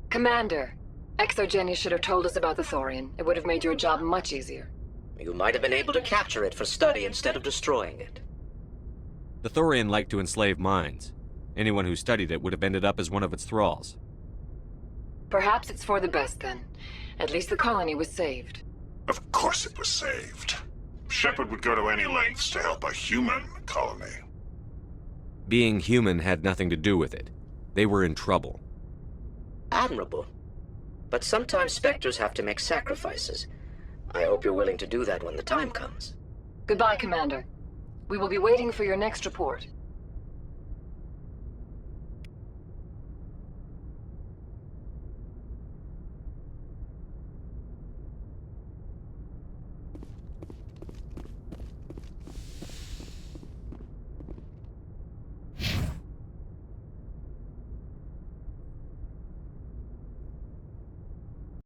Commander, ExoGeni should have told us about the Thorian. It would have made your job much easier. You might have been able to capture it for study instead of destroying it. The Thorian liked to enslave minds. Anyone who studied it would have ended up as one of its thralls. Perhaps it's for the best then. At least the colony was saved. Of course it was saved. Shepard would go to any lengths to help a human colony. Being human had nothing to do with it. They were in trouble. Admirable. But sometimes Spectres have to make sacrifices. I hope you're willing to do that when the time comes. Goodbye, Commander. We will be waiting for your next report.